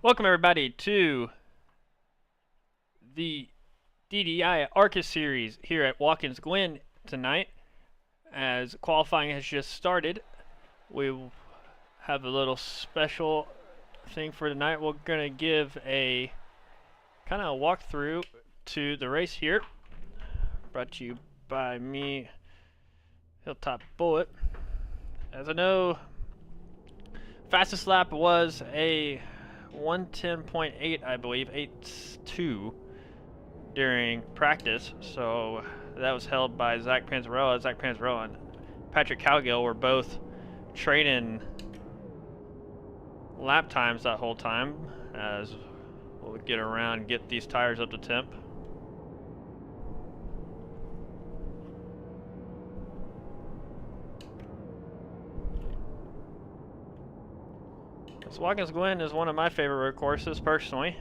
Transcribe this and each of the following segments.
Welcome everybody to the DDI Arca series here at Wakins Glen tonight. As qualifying has just started, we have a little special thing for tonight. We're going to give a kind of walkthrough to the race here, brought to you by me, Hilltop Bullet. As I know, fastest lap was a 110.8, I believe, 8.2 during practice. So that was held by Zach Panzarella. Zach Panzarella and Patrick Cowgill were both trading lap times that whole time as we'll get around and get these tires up to temp. Wakins Glen is one of my favorite road courses, personally.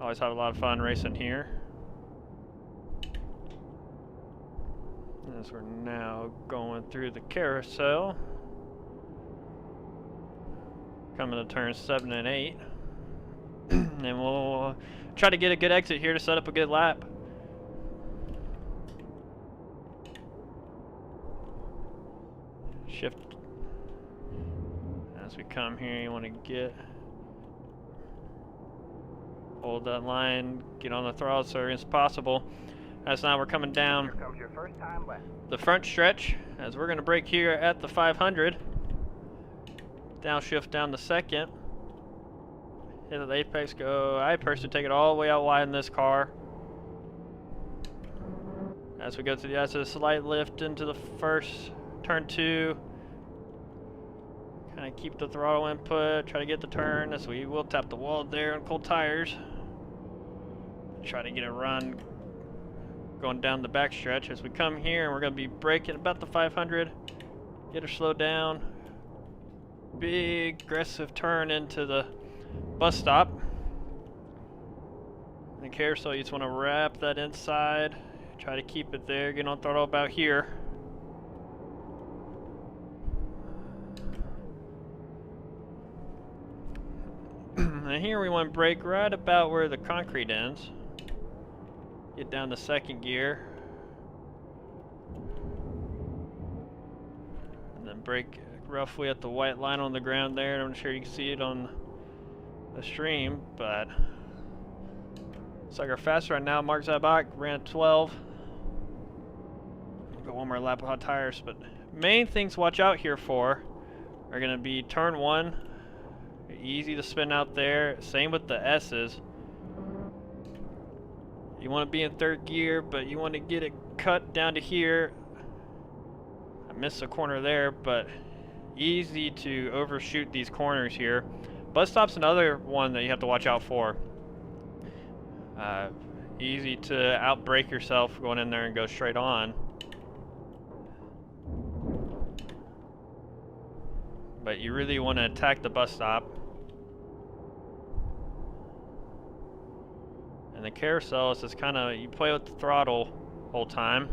Always have a lot of fun racing here. As we're now going through the carousel, coming to turns 7 and 8, and we'll try to get a good exit here to set up a good lap. Shift. As we come here, you want to hold that line, get on the throttle as soon as possible. As now we're coming down the front stretch, as we're going to brake here at the 500. Downshift down the second. Hit the apex, go. I personally take it all the way out wide in this car. As we go through the slight lift into the first turn 2. Kind of keep the throttle input, try to get the turn, as we will tap the wall there on cold tires. Try to get a run going down the back stretch. As we come here, and we're going to be braking about the 500. Get her slowed down. Big aggressive turn into the bus stop. The carousel, you just want to wrap that inside. Try to keep it there, get on throttle about here. And here we want to brake right about where the concrete ends. Get down to second gear. And then brake roughly at the white line on the ground there. I'm not sure you can see it on the stream, but looks like our fastest right now. Mark Zabak ran at 12. We'll go one more lap of hot tires, but main things to watch out here for are going to be turn 1. Easy to spin out there. Same with the S's. You want to be in third gear, but you want to get it cut down to here. I missed a corner there, but easy to overshoot these corners here. Bus stop's another one that you have to watch out for. Easy to outbrake yourself going in there and go straight on. But you really want to attack the bus stop. And the carousel is just kind of, you play with the throttle whole time.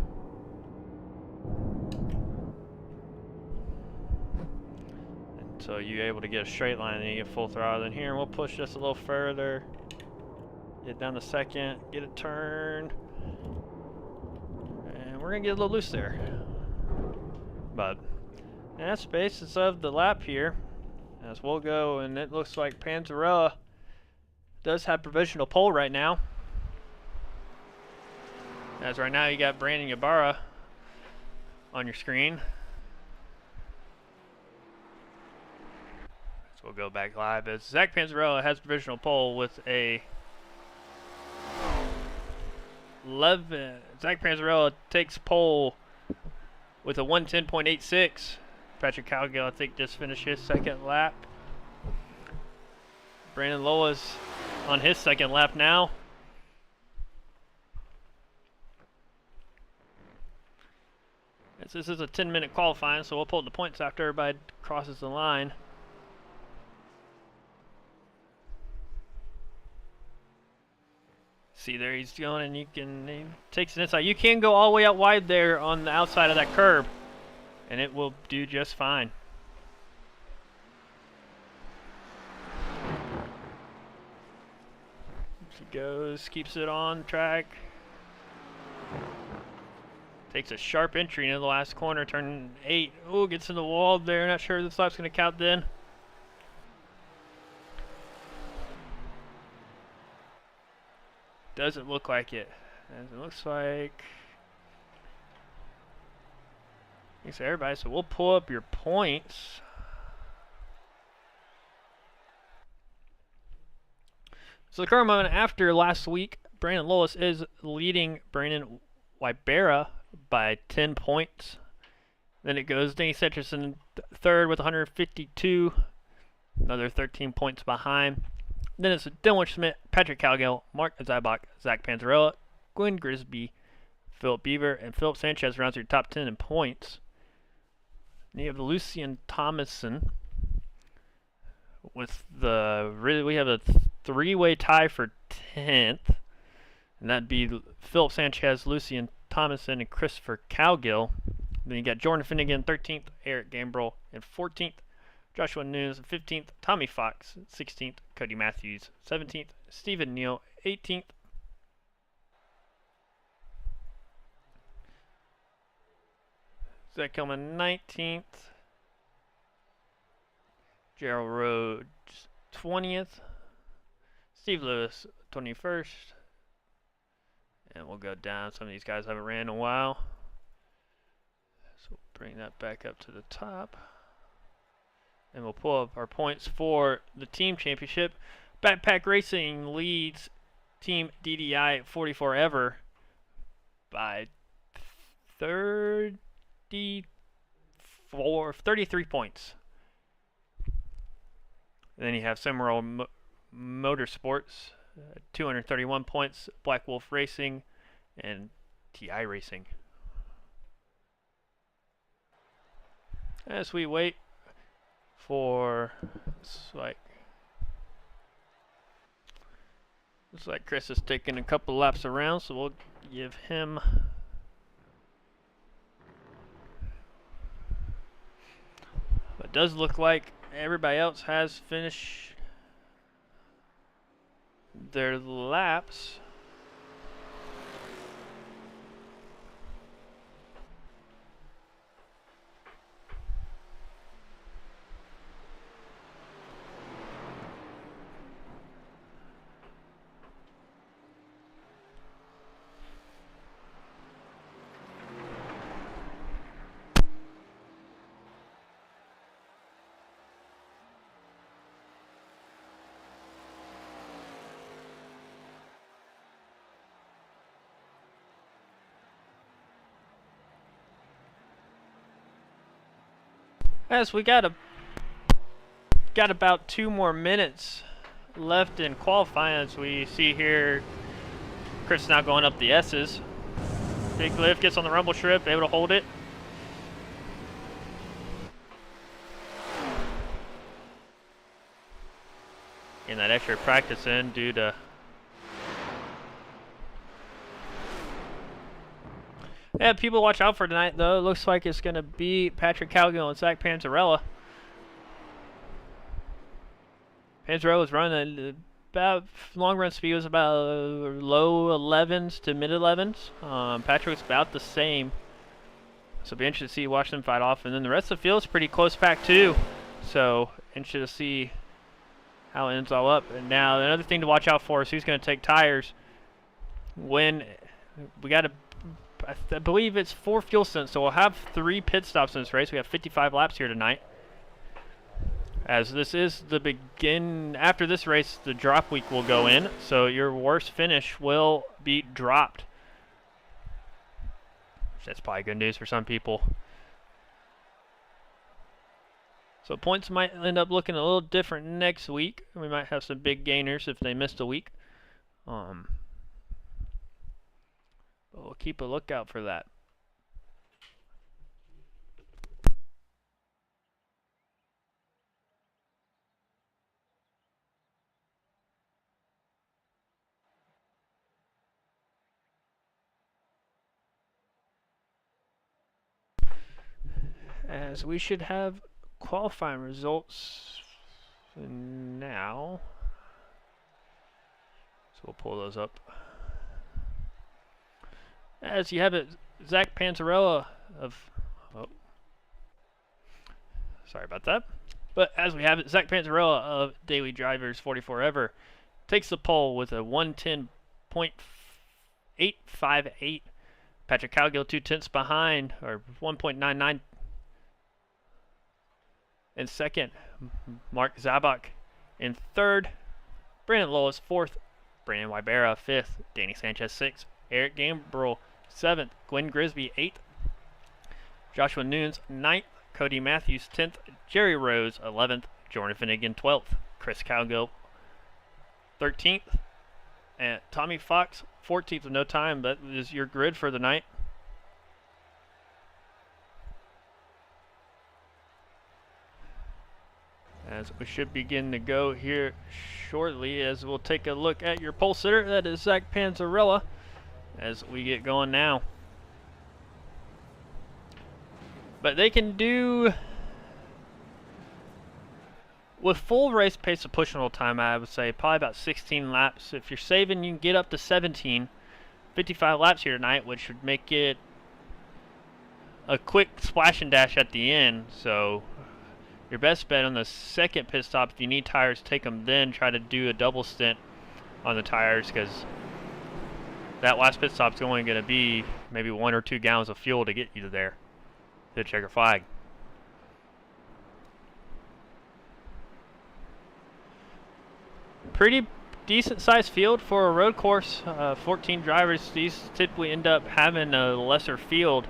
Until you're able to get a straight line and you get full throttle. And here we'll push just a little further. Get down to second, get a turn. And we're going to get a little loose there. But that's the basis of the lap here. As we'll go, and it looks like Panzarella does have provisional pole right now. As right now you got Brandon Ybarra on your screen. So we'll go back live as Zach Panzarella has provisional pole with a 11. Zach Panzarella takes pole with a 110.86. Patrick Cowgill, I think, just finished his second lap. Brandon Lola's on his second lap now. As this is a 10-minute qualifying, so we'll pull the points after everybody crosses the line. See there, he's going, and he takes it inside. You can go all the way out wide there on the outside of that curb, and it will do just fine. She goes, keeps it on track. Takes a sharp entry into the last corner, turn 8. Ooh, gets in the wall there. Not sure this lap's going to count then. Doesn't look like it. As it looks like. Thanks to everybody. So we'll pull up your points. So the current moment after last week, Brandon Lowell is leading Brandon Wybera by 10 points. Then it goes Danny Setcherson third with 152, another 13 points behind. Then it's Dylan Schmidt, Patrick Calgill, Mark Zybach, Zach Panzarella, Glenn Grisby, Philip Beaver, and Philip Sanchez rounds your top 10 in points. Then you have Lucian Thomason with we have a three-way tie for 10th, and that'd be Philip Sanchez, Lucian Thomason, and Christopher Calgill. Then you got Jordan Finnegan 13th, Eric Gambrell in 14th, Joshua Nunes 15th, Tommy Fox 16th, Cody Matthews 17th, Stephen Neal 18th. Zach Hillman 19th, Gerald Rhodes 20th, Steve Lewis 21st, and we'll go down. Some of these guys haven't ran in a while, so we'll bring that back up to the top, and we'll pull up our points for the team championship. Backpack Racing leads Team DDI 44 Ever by 33 points. Then you have Samurai Motorsports, 231 points, Black Wolf Racing, and TI Racing. As we wait for, looks like Chris is taking a couple laps around, so we'll give him it does look like everybody else has finished their laps. As we got about 2 more minutes left in qualifying, as we see here, Chris is now going up the S's. Big lift, gets on the rumble strip, able to hold it. Getting that extra practice in due to people to watch out for tonight, though. It looks like it's going to be Patrick Calgill and Zach Panzarella. Panzarella's running about long run speed was about low 11s to mid 11s. Patrick's about the same. So it'll be interesting to see, watch them fight off. And then the rest of the field's pretty close packed too. So interested to see how it ends all up. And now another thing to watch out for is who's going to take tires. When we got to, I believe it's 4 fuel stints, so we'll have 3 pit stops in this race. We have 55 laps here tonight. As this is the begin, after this race, the drop week will go in, so your worst finish will be dropped. That's probably good news for some people. So points might end up looking a little different next week. We might have some big gainers if they missed a week. But we'll keep a lookout for that. As we should have qualifying results now. So we'll pull those up. As you have it, Zach Panzarella of... Oh, sorry about that. But as we have it, Zach Panzarella of Daily Drivers 44 Ever takes the pole with a 110.858. Patrick Cowgill 2/10 behind, or 1.99. In second, Mark Zabak in third. Brandon Lois fourth. Brandon Wybera fifth. Danny Sanchez sixth. Eric Gambrill seventh. Glenn Grisby eighth. Joshua Nunes ninth. Cody Matthews 10th. Jerry Rose 11th. Jordan Finnegan 12th. Chris Cowgill 13th. And Tommy Fox 14th with no time. That is your grid for the night. As we should begin to go here shortly, as we'll take a look at your pole sitter. That is Zach Panzarella as we get going now. But they can do, with full race pace of pushing all time, I would say probably about 16 laps. If you're saving, you can get up to 17. 55 laps here tonight, which would make it a quick splash and dash at the end. So your best bet on the second pit stop, if you need tires, take them then. Try to do a double stint on the tires, because that last pit stop is only going to be maybe 1 or 2 gallons of fuel to get you there. The checker flag. Pretty decent sized field for a road course. 14 drivers. These typically end up having a lesser field.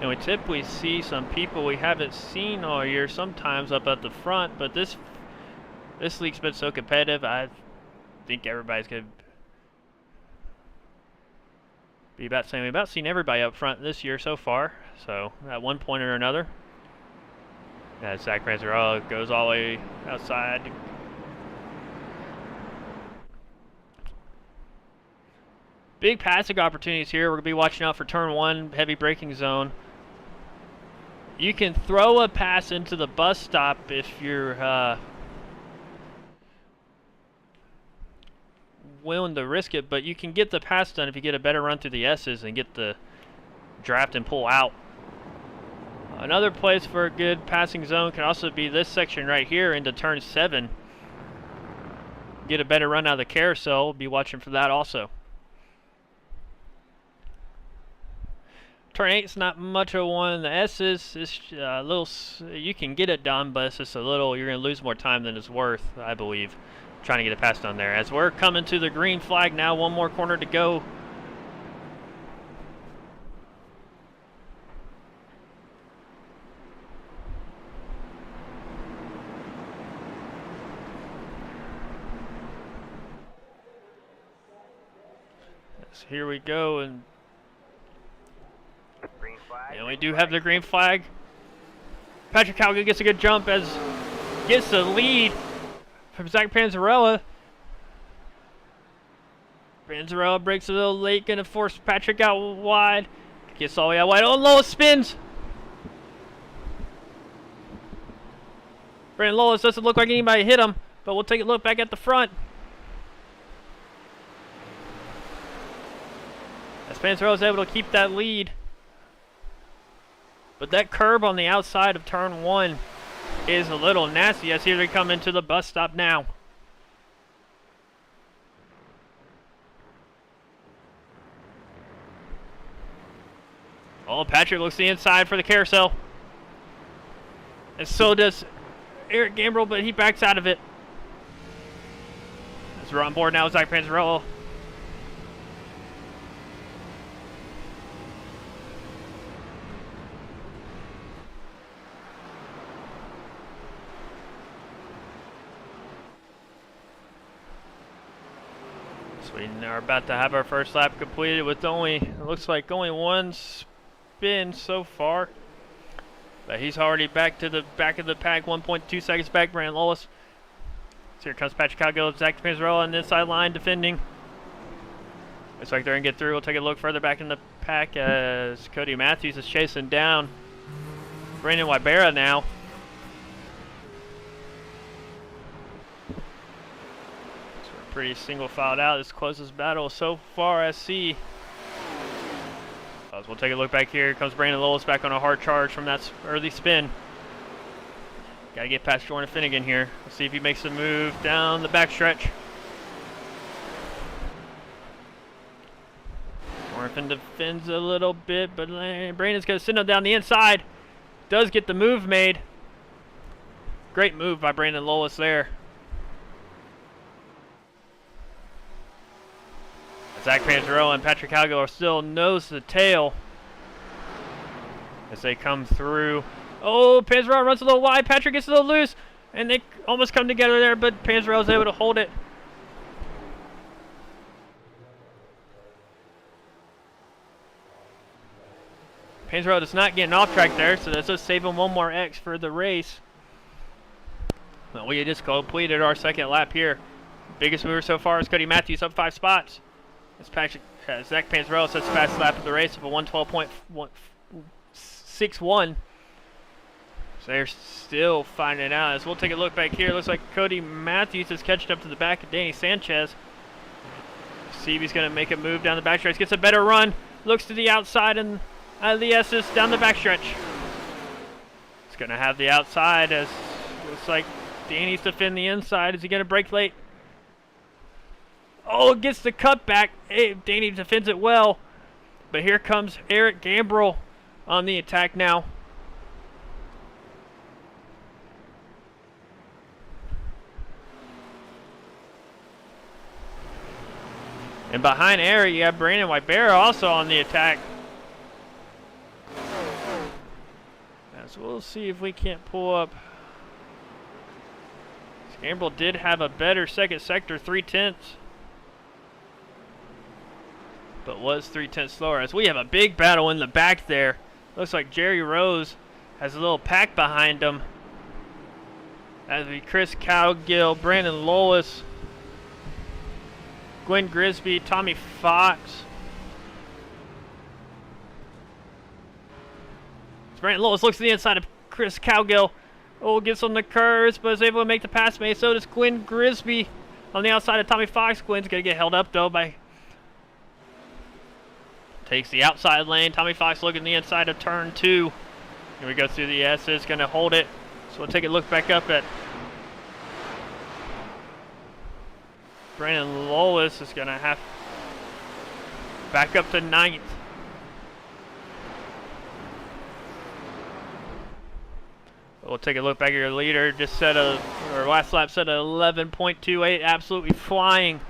And we typically see some people we haven't seen all year sometimes up at the front, but this league's been so competitive. I think everybody's going to be about saying we've about seen everybody up front this year so far. So at one point or another, Zach Panzarella goes all the way outside. Big passing opportunities here. We're gonna be watching out for turn 1, heavy braking zone. You can throw a pass into the bus stop if you're willing to risk it, but you can get the pass done if you get a better run through the S's and get the draft and pull out. Another place for a good passing zone can also be this section right here into turn 7. Get a better run out of the carousel. Be watching for that also. Turn 8 is not much of one. The S's is a little. You can get it done, but it's just a little. You're going to lose more time than it's worth, I believe, trying to get a pass done there. As we're coming to the green flag now, one more corner to go. So here we go, and we do have the green flag. Patrick Cowgill gets a good jump as gets the lead from Zach Panzarella. Panzarella breaks a little late, gonna force Patrick out wide. Gets all the way out wide. Oh, Lois spins. Brandon Lois doesn't look like anybody hit him, but we'll take a look back at the front. As Panzarella is able to keep that lead. But that curb on the outside of turn 1 is a little nasty, as here they come into the bus stop now. Oh, Patrick looks the inside for the carousel. And so does Eric Gambrill, but he backs out of it. As we're on board now, Zach Panzarella. We are about to have our first lap completed with only, it looks like only one spin so far. But he's already back to the back of the pack, 1.2 seconds back, Brandon Lois. So here comes Patrick Cowgill, Zach Panzarella on the inside line defending. Looks like they're going to get through. We'll take a look further back in the pack as Cody Matthews is chasing down Brandon Wybera now. pretty single filed out. This closest battle so far I see. We'll take a look back here. Here comes Brandon Lowell back on a hard charge from that early spin. Got to get past Jordan Finnegan here. Let's see if he makes a move down the backstretch. Jordan defends a little bit, but Brandon's going to send him down the inside. Does get the move made. Great move by Brandon Lowell there. Zach Panzarella and Patrick Halgill are still nose to tail as they come through. Oh, Panzarella runs a little wide. Patrick gets a little loose, and they almost come together there, but Panzarella's able to hold it. Panzarella does not get off track there, so that's just save him one more X for the race. Well, we just completed our second lap here. Biggest mover so far is Cody Matthews, up 5 spots. As Zach Panzarella sets the fastest lap of the race of a 112.61. So they're still finding it out. As we'll take a look back here, looks like Cody Matthews is catching up to the back of Danny Sanchez. See if he's going to make a move down the backstretch. Gets a better run. Looks to the outside and out of the S's down the backstretch. It's going to have the outside as looks like Danny's defending the inside. Is he going to break late? Oh, gets the cutback. Hey, Danny defends it well. But here comes Eric Gambrell on the attack now. And behind Eric, you have Brandon Wybera also on the attack. So we'll see if we can't pull up. Gambrell did have a better second sector, 3/10. But was 3/10 slower as we have a big battle in the back there. Looks like Jerry Rose has a little pack behind him. As we Chris Cowgill, Brandon Lowell, Gwen Grisby, Tommy Fox. Brandon Lowell looks to the inside of Chris Cowgill. Oh, gets on the curves, but is able to make the pass made. So does Gwen Grisby on the outside of Tommy Fox. Gwen's going to get held up, though, by... Takes the outside lane. Tommy Fox looking the inside of turn 2. Here we go through the S. It's going to hold it. So we'll take a look back up at... Brandon Lowell is going to have... Back up to 9th. We'll take a look back at your leader. Just set a, or last lap set a 11.28, absolutely flying.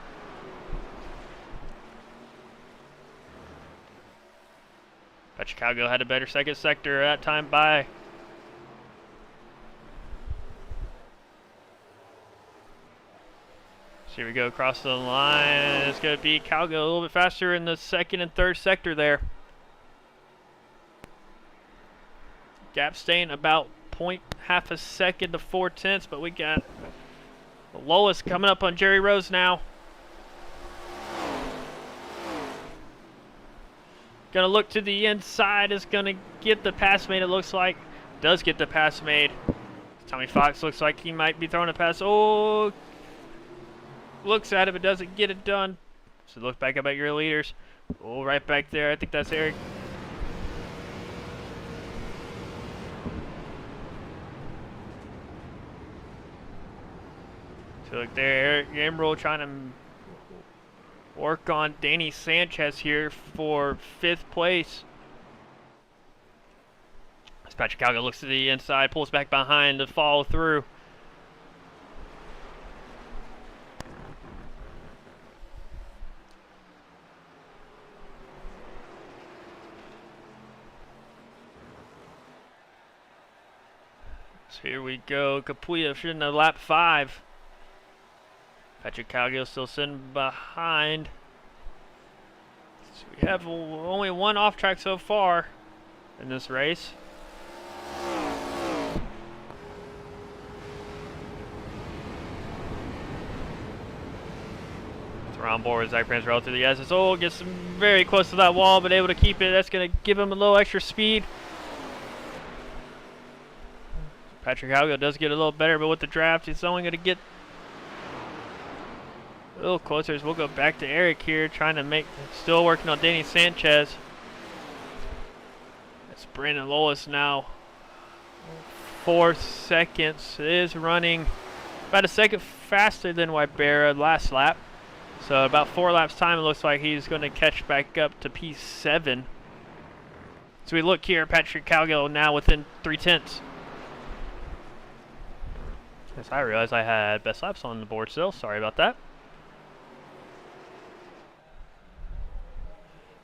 But Chicago had a better second sector that time by. So here we go across the line. It's going to be Cowgill a little bit faster in the second and third sector there. Gap staying about half a second to 4/10, but we got the lowest coming up on Jerry Rose now. Gonna look to the inside, is gonna get the pass made, it looks like. Does get the pass made. Tommy Fox looks like he might be throwing a pass. Oh, looks at it but doesn't get it done. So look back up at your leaders. Oh, right back there, I think that's Eric. So look there, Eric Gambrell trying to work on Danny Sanchez here for 5th place. As Patrick Cowgill looks to the inside, pulls back behind to follow through. So here we go, completion of lap 5. Patrick Cowgill still sitting behind. So we have only one off track so far in this race. So on board with Zach Panzarella through the SSO. Gets very close to that wall, but able to keep it. That's going to give him a little extra speed. Patrick Cowgill does get a little better, but with the draft, he's only going to get A little closer as we'll go back to Eric here, trying to make, still working on Danny Sanchez. That's Brandon Lois now. 4 seconds, is running about a second faster than Wybera last lap. So about 4 laps time, it looks like he's going to catch back up to P7. So we look here, Patrick Cowgill now within 3/10. Yes, I realized I had best laps on the board still. Sorry about that.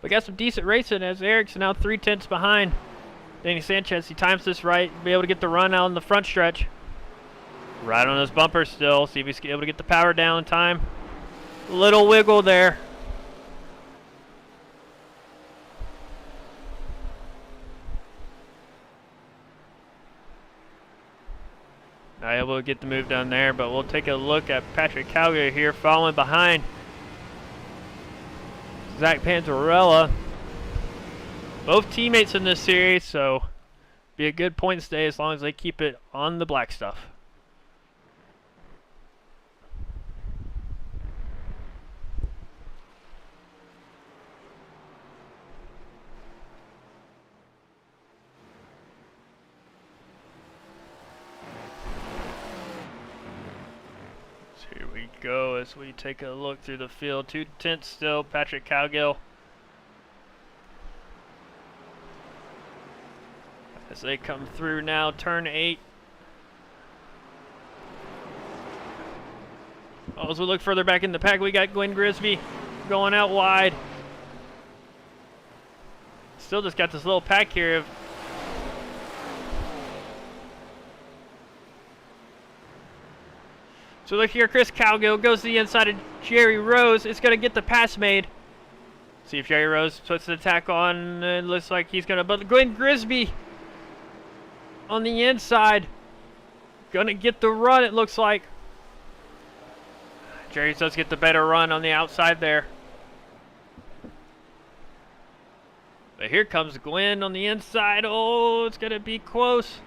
We got some decent racing as Eric's now 3/10 behind Danny Sanchez. He times this right, be able to get the run out in the front stretch. Right on those bumpers still. See if he's able to get the power down in time. Little wiggle there. Not able to get the move down there, but we'll take a look at Patrick Cowgill here following behind Zach Panzarella. Both teammates in this series, so be a good point stay as long as they keep it on the black stuff. Here we go as we take a look through the field. 2/10 still, Patrick Cowgill. As they come through now, turn 8. Oh, as we look further back in the pack, we got Glenn Grisby going out wide. Still just got this little pack here of so look here, Chris Cowgill goes to the inside of Jerry Rose. It's going to get the pass made. See if Jerry Rose puts the attack on. It looks like he's going to, but Glenn Grisby on the inside. Going to get the run, it looks like. Jerry does get the better run on the outside there. But here comes Glenn on the inside. Oh, it's going to be close.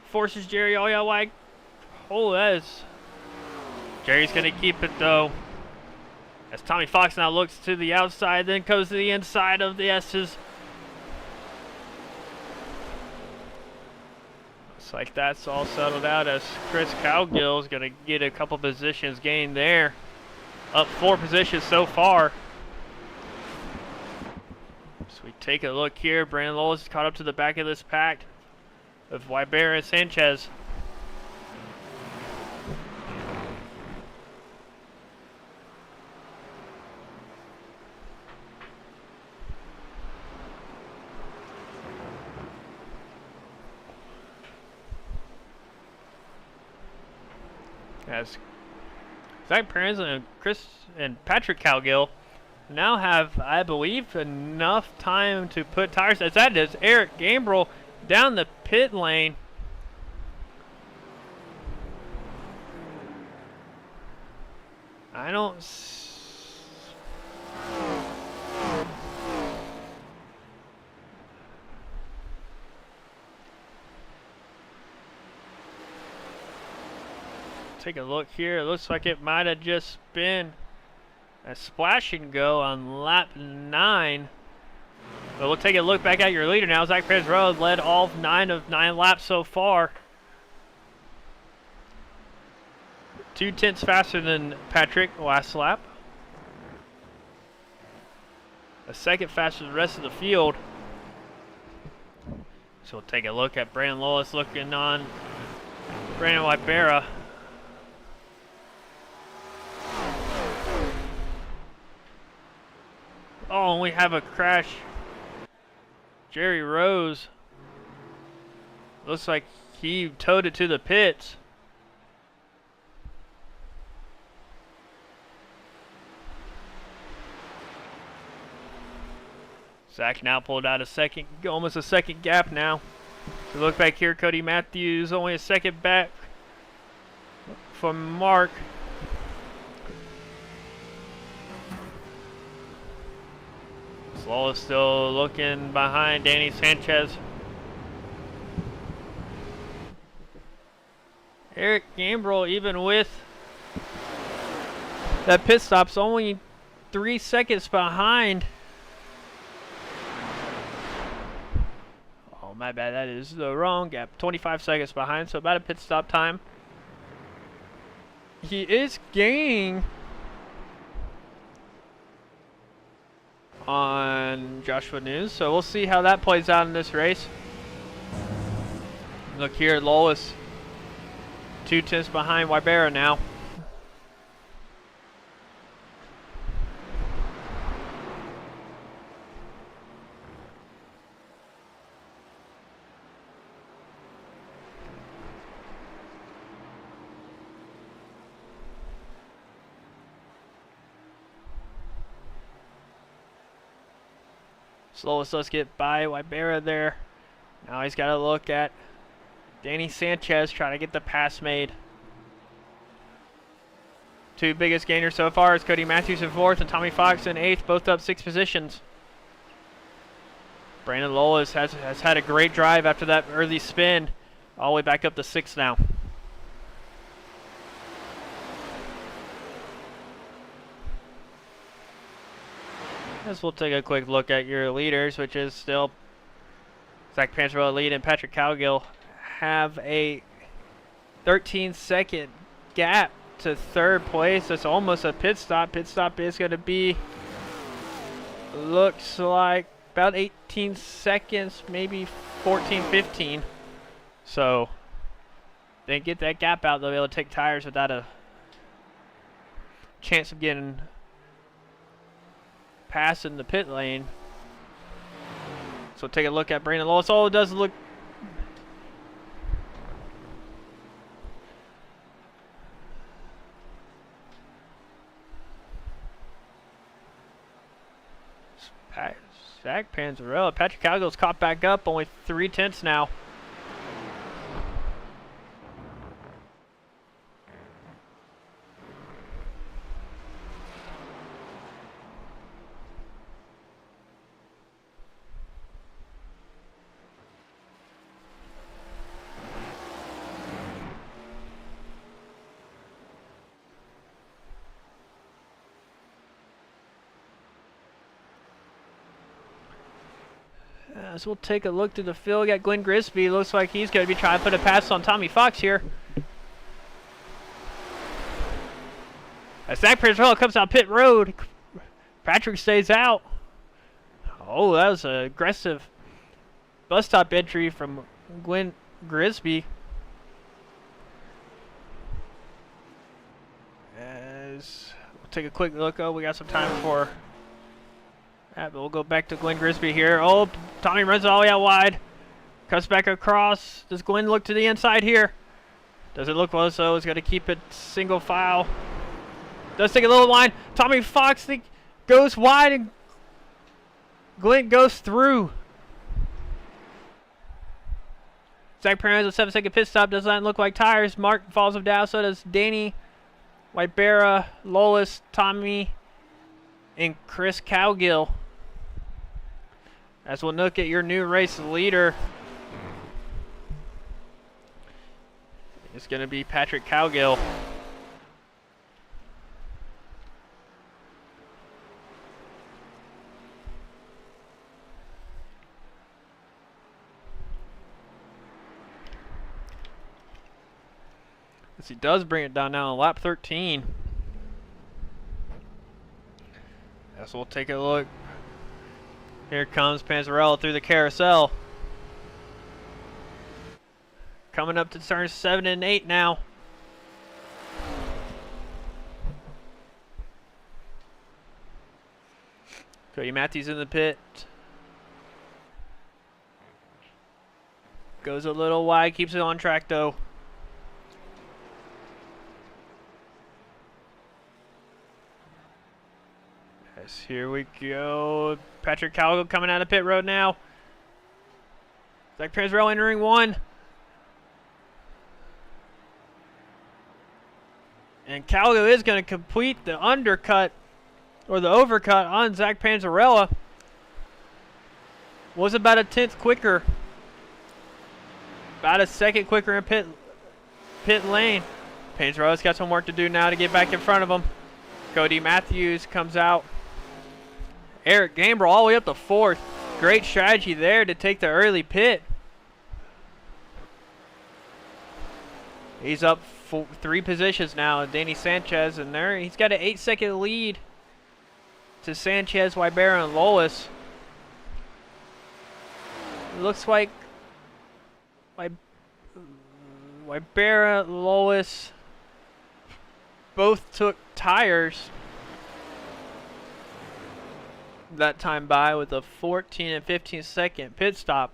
Forces Jerry all out wide. Oh, that is... Jerry's going to keep it, though. As Tommy Fox now looks to the outside, then goes to the inside of the S's. Looks like that's all settled out as Chris Cowgill is going to get a couple positions gained there. Up 4 positions so far. So we take a look here. Brandon Lowell is caught up to the back of this pack of Wybera and Sanchez. As Zach Perez and Chris and Patrick Cowgill now have, I believe, enough time to put tires, as that is Eric Gambrell down the pit lane. I don't take a look here. It looks like it might have just been a splash and go on lap 9. But we'll take a look back at your leader now. Zach Perez Road led all 9 of 9 laps so far. 2/10 faster than Patrick last lap. A second faster than the rest of the field. So we'll take a look at Brandon Lowell looking on Brandon Wybera. Oh, and we have a crash. Jerry Rose. Looks like he towed it to the pits. Zach now pulled out a second, almost a second gap now. So look back here, Cody Matthews only a second back from Mark. Lowell still looking behind Danny Sanchez. Eric Gambrell, even with That pit stop's only 3 seconds behind. Oh, my bad. That is the wrong gap. 25 seconds behind, so about a pit stop time. He is gaining on Joshua News, so we'll see how that plays out in this race. Look here at Lolis. 2/10 behind Wybera now. Slowest, let's get by Wybera there. Now he's got to look at Danny Sanchez trying to get the pass made. Two biggest gainers so far is Cody Matthews in 4th and Tommy Fox in 8th, both up 6 positions. Brandon Lolis has had a great drive after that early spin, all the way back up to 6th now. As we'll take a quick look at your leaders, which is still Zach Panzarella lead and Patrick Cowgill have a 13-second gap to 3rd place. That's almost a pit stop. Pit stop is going to be, looks like about 18 seconds, maybe 14, 15. So they get that gap out, they'll be able to take tires without a chance of getting pass in the pit lane. So take a look at Brandon Lolis. Oh, it does look Zach Panzarella. Patrick Cowgill's caught back up, only 3/10 now. As we'll take a look to the field, we got Glenn Grisby. Looks like he's going to be trying to put a pass on Tommy Fox here. As Zach Panzarella comes out pit road, Patrick stays out. Oh, that was an aggressive bus stop entry from Glenn Grisby. As we'll take a quick look. Oh, we got some time for that, but we'll go back to Glenn Grisby here. Oh, Tommy runs all the way out wide. Cuts back across. Does Glenn look to the inside here? Does it look close though? He's got to keep it single file. Does take a little line. Tommy Fox goes wide and Glenn goes through. Zach Perez, a 7-second pit stop. Does not look like tires. Mark falls him down. So does Danny, Wybera, Lolis, Tommy, and Chris Cowgill. As we'll look at your new race leader, it's going to be Patrick Cowgill. As he does bring it down now on lap 13. As we'll take a look. Here comes Panzarella through the carousel. Coming up to turns 7 and 8 now. Cody Matthews in the pit. Goes a little wide, keeps it on track though. Yes, here we go. Patrick Cowgill coming out of pit road now. Zach Panzarella entering 1. And Cowgill is going to complete the undercut or the overcut on Zach Panzarella. Was about a 10th quicker. About a second quicker in pit lane. Panzarella's got some work to do now to get back in front of him. Cody Matthews comes out. Eric Gambrel all the way up to 4th. Great strategy there to take the early pit. He's up 3 positions now. Danny Sanchez in there. He's got an 8-second lead to Sanchez, Wybera, and Lois. It looks like Wybera, Lois both took tires that time by with a 14 and 15 second pit stop.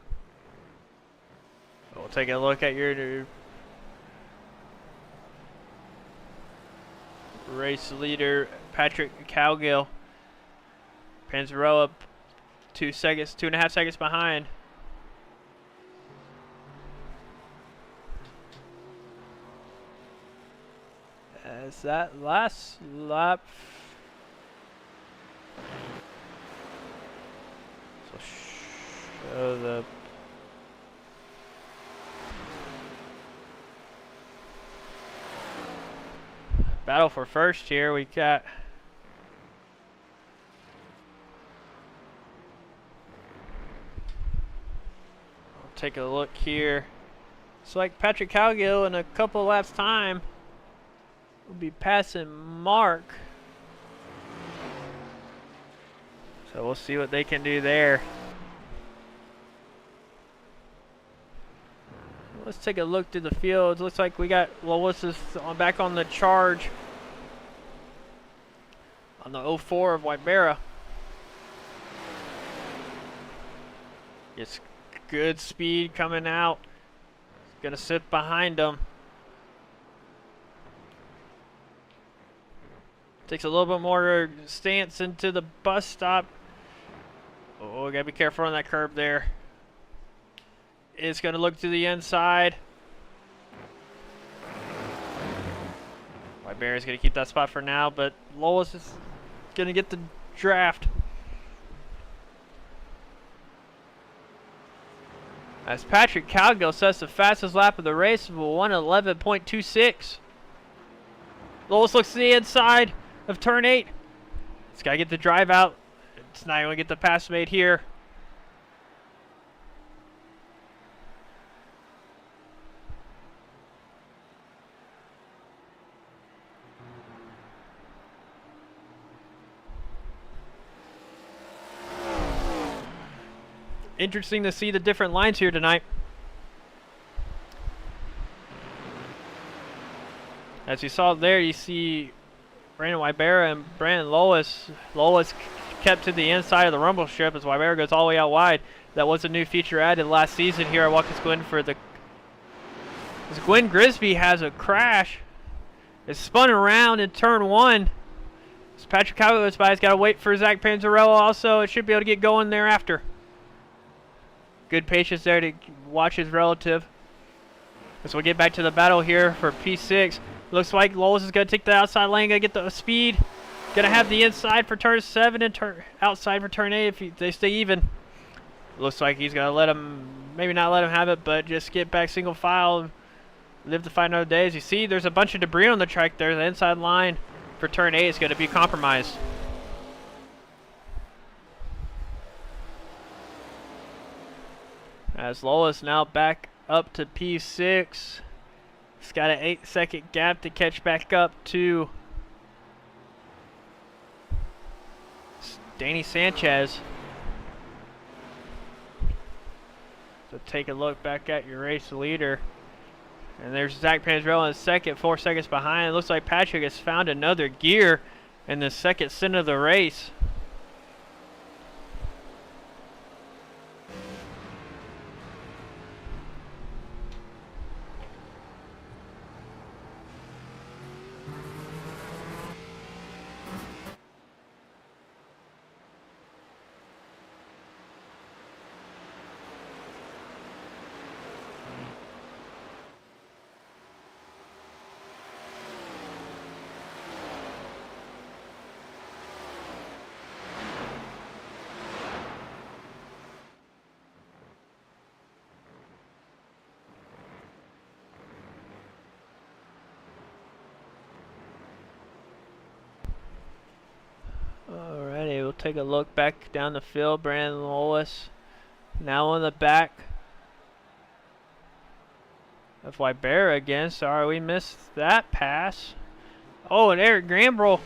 We'll take a look at your race leader, Patrick Cowgill. Panzarella up 2.5 seconds behind. As that last lap, so show the battle for first here. We got take a look here. It's like Patrick Cowgill in a couple laps time will be passing Mark. So we'll see what they can do there. Let's take a look through the fields. Looks like we got Lois is back on the charge on the 04 of Wybera. It's good speed coming out. It's gonna sit behind them. Takes a little bit more stance into the bus stop. Oh, gotta be careful on that curb there. It's gonna look to the inside. Wybera's gonna keep that spot for now, but Lois is gonna get the draft. As Patrick Cowgill sets the fastest lap of the race of a 1:11.26. Lois looks to the inside of turn 8. It's got to get the drive out. It's not going to get the pass made here. Interesting to see the different lines here tonight. As you saw there, you see Brandon Wybera and Brandon Lois. Lois kept to the inside of the rumble strip as Wybera goes all the way out wide. That was a new feature added last season here at Wakins Glen for the... As Gwen Grisby has a crash. It's spun around in turn 1. As Patrick Cowgill goes by, he's got to wait for Zach Panzarella also. It should be able to get going thereafter. Good patience there to watch his relative. As we'll get back to the battle here for P6. Looks like Lois is going to take the outside lane, going to get the speed. Going to have the inside for turn 7 and outside for turn 8 if they stay even. Looks like he's going to let him, maybe not let him have it, but just get back single file. Live to fight another day. As you see, there's a bunch of debris on the track there. The inside line for turn 8 is going to be compromised. As Lois now back up to P6. He's got an 8-second gap to catch back up to Danny Sanchez. So take a look back at your race leader. And there's Zach Panzarella in second, 4 seconds behind. It looks like Patrick has found another gear in the second stint of the race. take a look back down the field. Brandon Lowis now on the back of Wybera again. Sorry, we missed that pass. Oh, and Eric Gambrel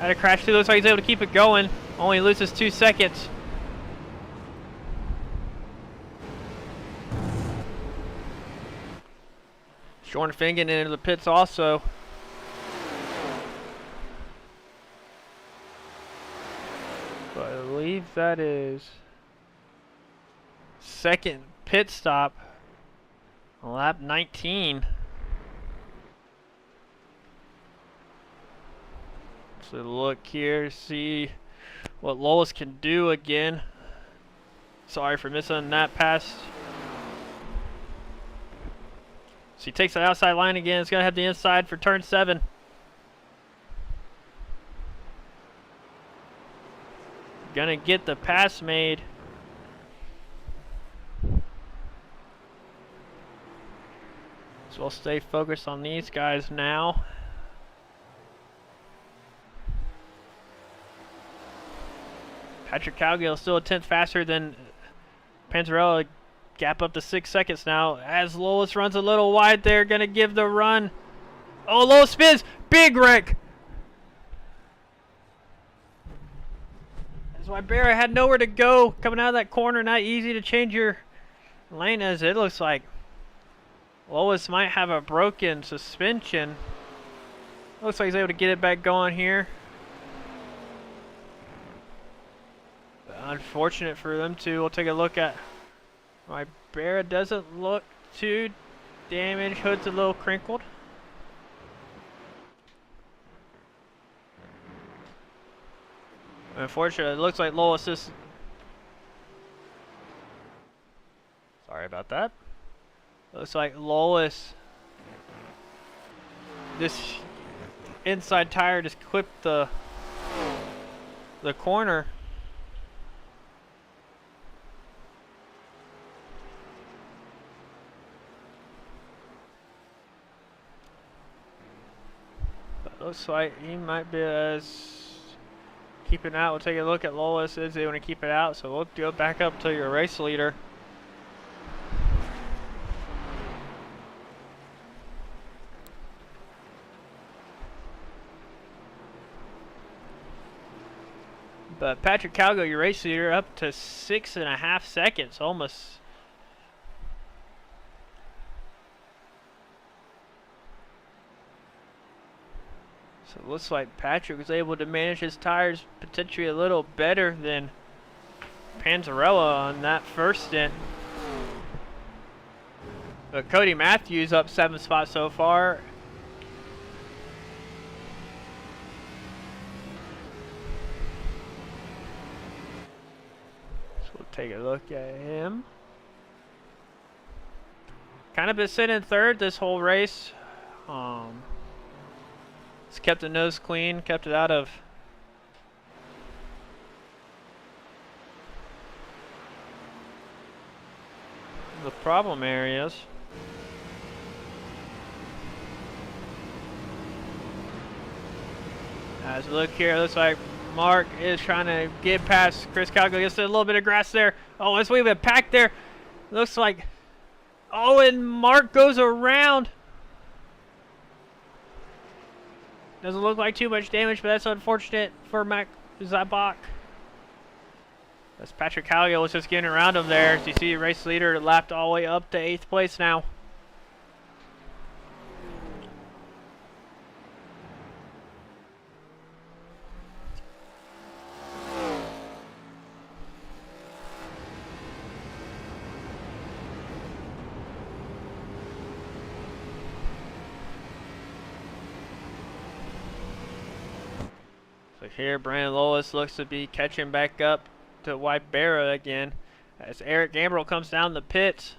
had a crash too. Looks like he's able to keep it going. Only loses 2 seconds. Jordan Fingan into the pits also. So I believe that is second pit stop on lap 19. So look here, see what Lois can do again. Sorry for missing that pass. So he takes the outside line again. It's going to have the inside for turn 7. Gonna get the pass made. So we'll stay focused on these guys now. Patrick Cowgill still a tenth faster than Panzarella. Gap up to 6 seconds now as Lois runs a little wide there. Gonna give the run. Oh, Lois spins. Big wreck. That's why Barra had nowhere to go. Coming out of that corner, not easy to change your lane as it looks like Lois might have a broken suspension. Looks like he's able to get it back going here. But unfortunate for them too. We'll take a look at my Barra. Doesn't look too damaged. Hood's a little crinkled. Unfortunately, it looks like Lois is... Sorry about that. Looks like Lois... This inside tire just clipped the corner. But looks like he might be keeping out. We'll take a look at Lois. Is he want to keep it out? So we'll go back up to your race leader. But Patrick Calgo, your race leader, up to 6.5 seconds, almost. So it looks like Patrick was able to manage his tires potentially a little better than Panzarella on that first stint. But Cody Matthews up 7 spots so far. So we'll take a look at him. Kind of been sitting third this whole race. He's kept the nose clean, kept it out of the problem areas. As we look here, it looks like Mark is trying to get past Chris Calgo. Gets a little bit of grass there. Oh, let's leave it packed there. Looks like, oh, and Mark goes around. Doesn't look like too much damage, but that's unfortunate for Mac Zabak. As Patrick Calgo was just getting around him there. As you see, race leader lapped all the way up to 8th place now. So here, Brandon Lois looks to be catching back up to Wybera again as Eric Gambrel comes down the pits.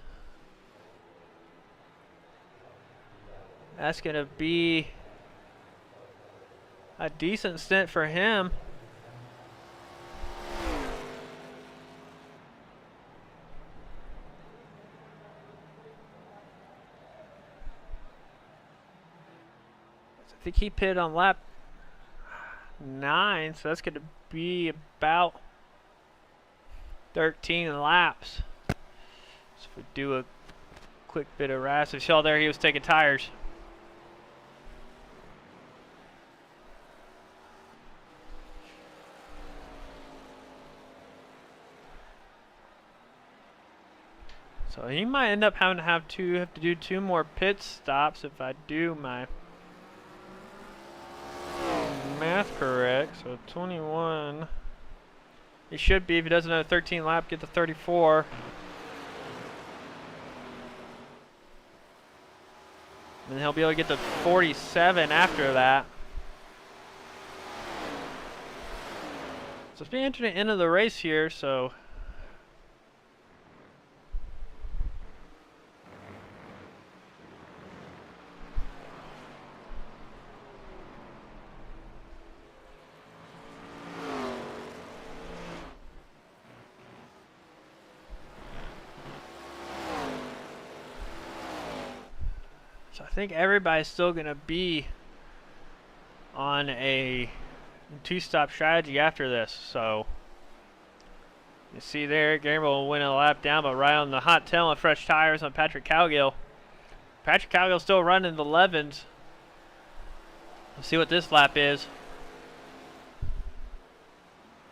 That's going to be a decent stint for him. I think he pitted on lap 9, so that's going to be about 13 laps. So if we do a quick bit of racing, you saw there he was taking tires. So he might end up having to have to do 2 more pit stops if I do my math correct. So 21. He should be, if he does another 13 lap, get to 34. And he'll be able to get to 47 after that. So it's being entered at the end of the race here, so I think everybody's still going to be on a 2-stop strategy after this. So you see there, Gabriel will win a lap down, but right on the hot tail on fresh tires on Patrick Cowgill. Patrick Cowgill still running the 11s. Let's see what this lap is.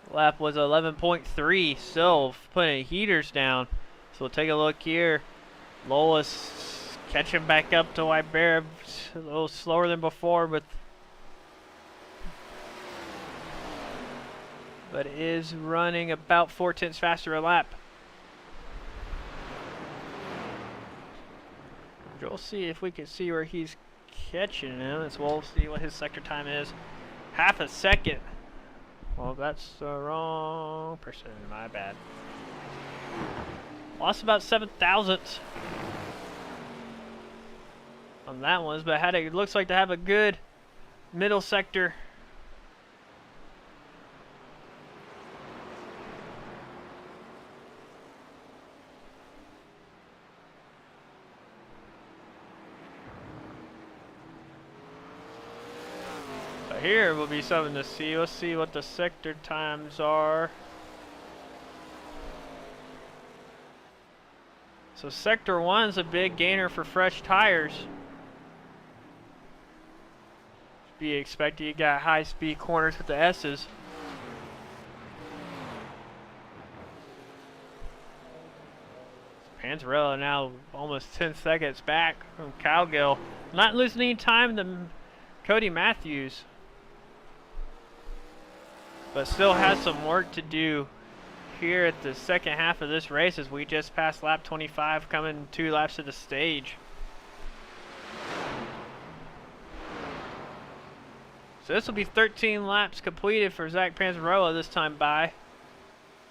Lap was 11.3, still putting heaters down. So we'll take a look here. Lola's catching back up to Wybera, a little slower than before, but is running about 4/10 faster a lap. We'll see if we can see where he's catching him, as we'll see what his sector time is. Half a second. Well, that's the wrong person, my bad. Lost about 7 thousandths on that one, but it looks like to have a good middle sector. So here will be something to see. Let's see what the sector times are. So sector 1's a big gainer for fresh tires. Be expected. You got high speed corners with the S's. Panzarella now almost 10 seconds back from Cowgill. Not losing any time to Cody Matthews, but still has some work to do here at the second half of this race, as we just passed lap 25, coming 2 laps to the stage. So this will be 13 laps completed for Zach Panzarella this time by.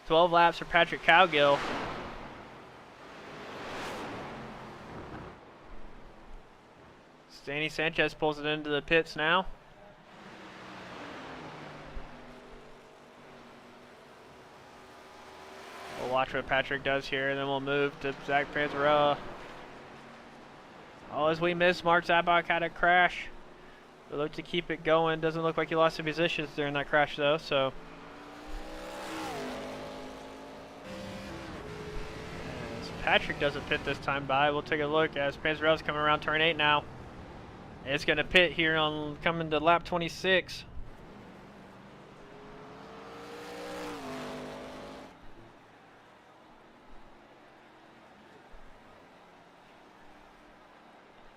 12 laps for Patrick Cowgill. Danny Sanchez pulls it into the pits now. We'll watch what Patrick does here, and then we'll move to Zach Panzarella. Oh, as we miss, Mark Zabak had a crash. We look to keep it going. Doesn't look like he lost any positions during that crash, though, so. As Patrick doesn't pit this time by, we'll take a look as Panzarella's coming around turn 8 now. It's going to pit here on coming to lap 26.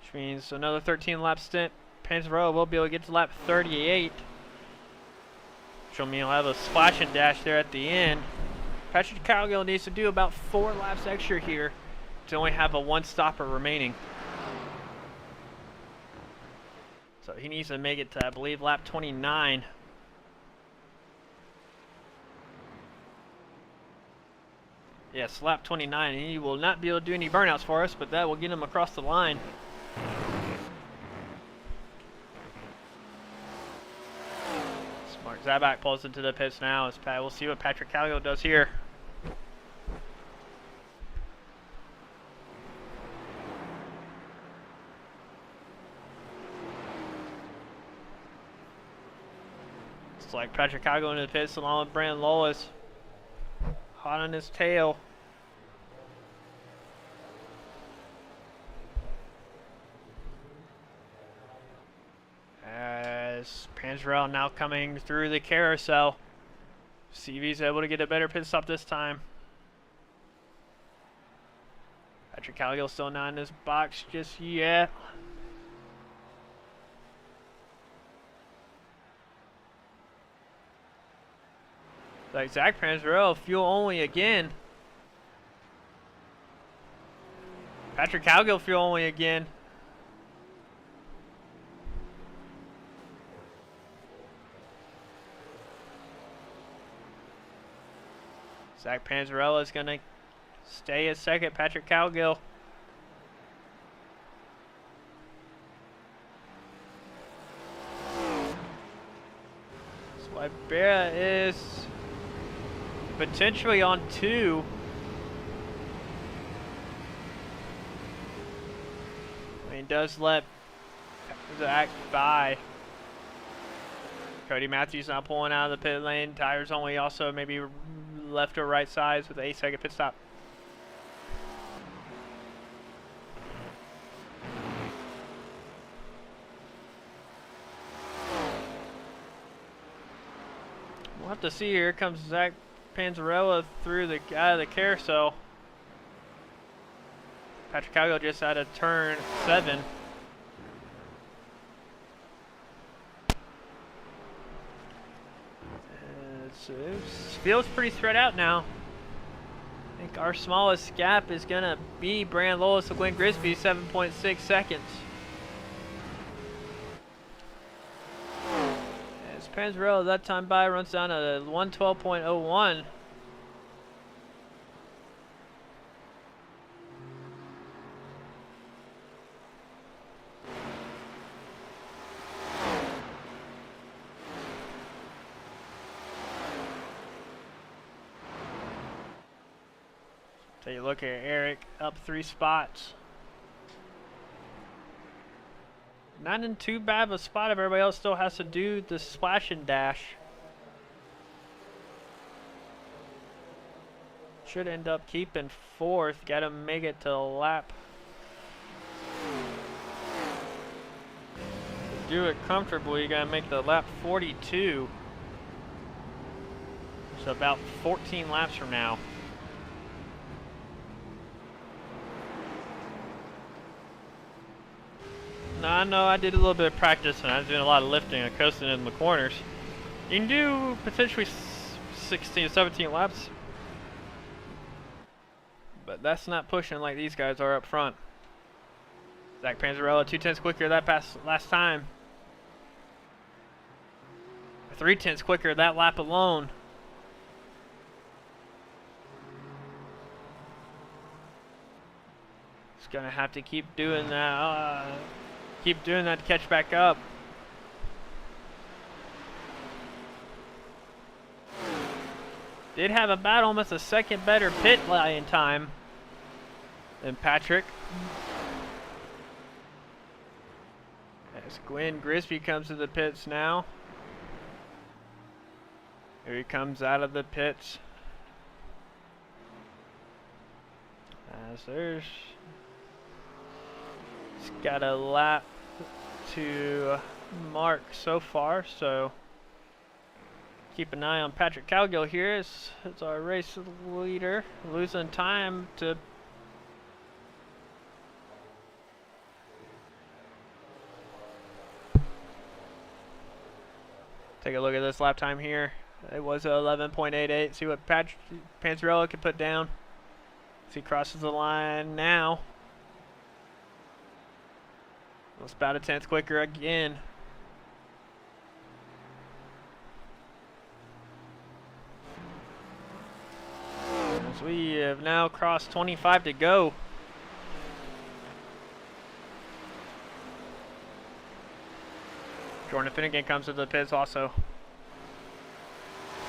Which means another 13 lap stint. Panzarella will be able to get to lap 38. Which will mean he'll have a splash and dash there at the end. Patrick Cowgill needs to do about 4 laps extra here to only have a 1-stopper remaining. So he needs to make it to, I believe, lap 29. Yes, lap 29. And he will not be able to do any burnouts for us, but that will get him across the line. Smart Zabak pulls into the pits now. As we'll see what Patrick Cowgill does here. Looks like Patrick Calgo into the pits along with Brandon Lowes. Hot on his tail. As Panzarella now coming through the carousel. CV's able to get a better pit stop this time. Patrick Calgill still not in his box just yet. Like Zach Panzarella, fuel only again. Patrick Calgill, fuel only again. Zach Panzarella is going to stay a second. Patrick Calgill. So Ibera is potentially on 2. He does let Zach by. Cody Matthews not pulling out of the pit lane. Tires only also maybe left or right sides with an 8-second pit stop. We'll have to see. Here comes Zach Panzarella through the out of the carousel. Patrick Calgo just out of turn 7. It feels pretty spread out now. I think our smallest gap is going to be Brandon Lowes to Glenn Grisby, 7.6 seconds. As Panzarella that time by runs down to 112.01. Take a look at Eric, up 3 spots. Not in too bad of a spot if everybody else still has to do the splash and dash. Should end up keeping 4th. Gotta make it to lap. To do it comfortably, you gotta make the lap 42. So about 14 laps from now. Now I know I did a little bit of practice and I was doing a lot of lifting and coasting in the corners. You can do potentially 16, 17 laps. But that's not pushing like these guys are up front. Zach Panzarella 2/10 quicker that last time. 3/10 quicker that lap alone. He's gonna have to keep doing that. Keep doing that to catch back up. Did have about almost a second better pit lane time than Patrick. As Glenn Grisby comes to the pits now. Here he comes out of the pits. As there's... He's got a lap to mark so far, so keep an eye on Patrick Calgill here as our race leader, losing time to take a look at this lap time here. It was 11.88. See what Panzarella can put down. As he crosses the line now. It's about a 10th quicker again. As we have now crossed 25 to go. Jordan Finnegan comes to the pits also.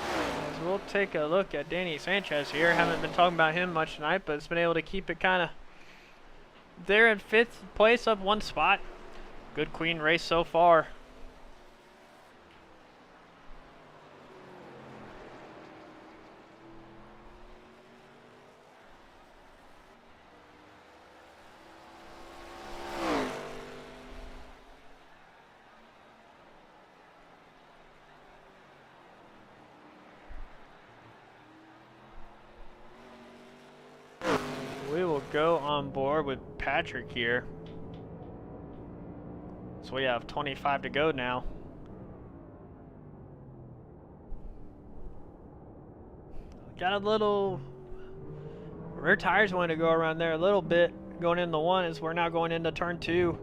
As we'll take a look at Danny Sanchez here. Haven't been talking about him much tonight, but it's been able to keep it kind of there in 5th place, up 1 spot. Good clean race so far. go on board with Patrick here. So we have 25 to go now. Got a little rear tires want to go around there a little bit going into one as we're now going into turn 2.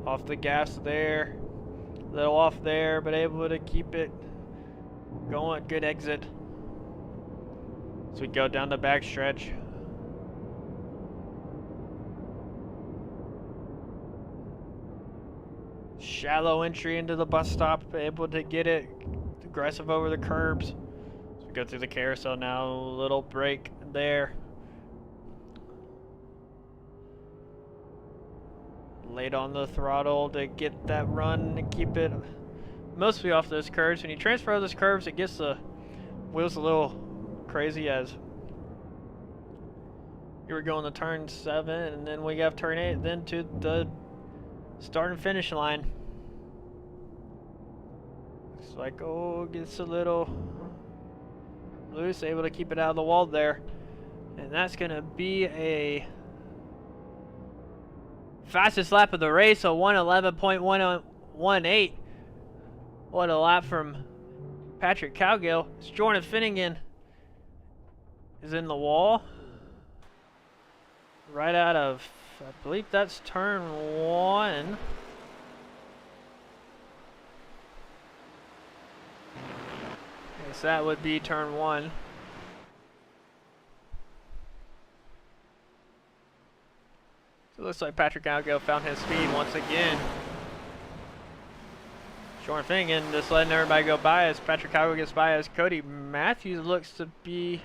Off the gas there, a little off there, but able to keep it going. Good exit. So we go down the back stretch. Shallow entry into the bus stop, able to get it aggressive over the curbs. So we go through the carousel now, a little break there. Late on the throttle to get that run and keep it mostly off those curves. When you transfer those curves, it gets the wheels a little crazy as you were going to turn 7 and then we have turn 8, then to the start and finish line. Looks like, oh, gets a little loose, able to keep it out of the wall there. And that's going to be a fastest lap of the race, so 1:11.118. What a lap from Patrick Cowgill. Jordan Finnegan is in the wall. Right out of, I believe that's turn 1. Yes, that would be turn 1. So it looks like Patrick Cowgill found his speed once again. Jordan Finnegan just letting everybody go by as Patrick Cowgill gets by as Cody Matthews looks to be...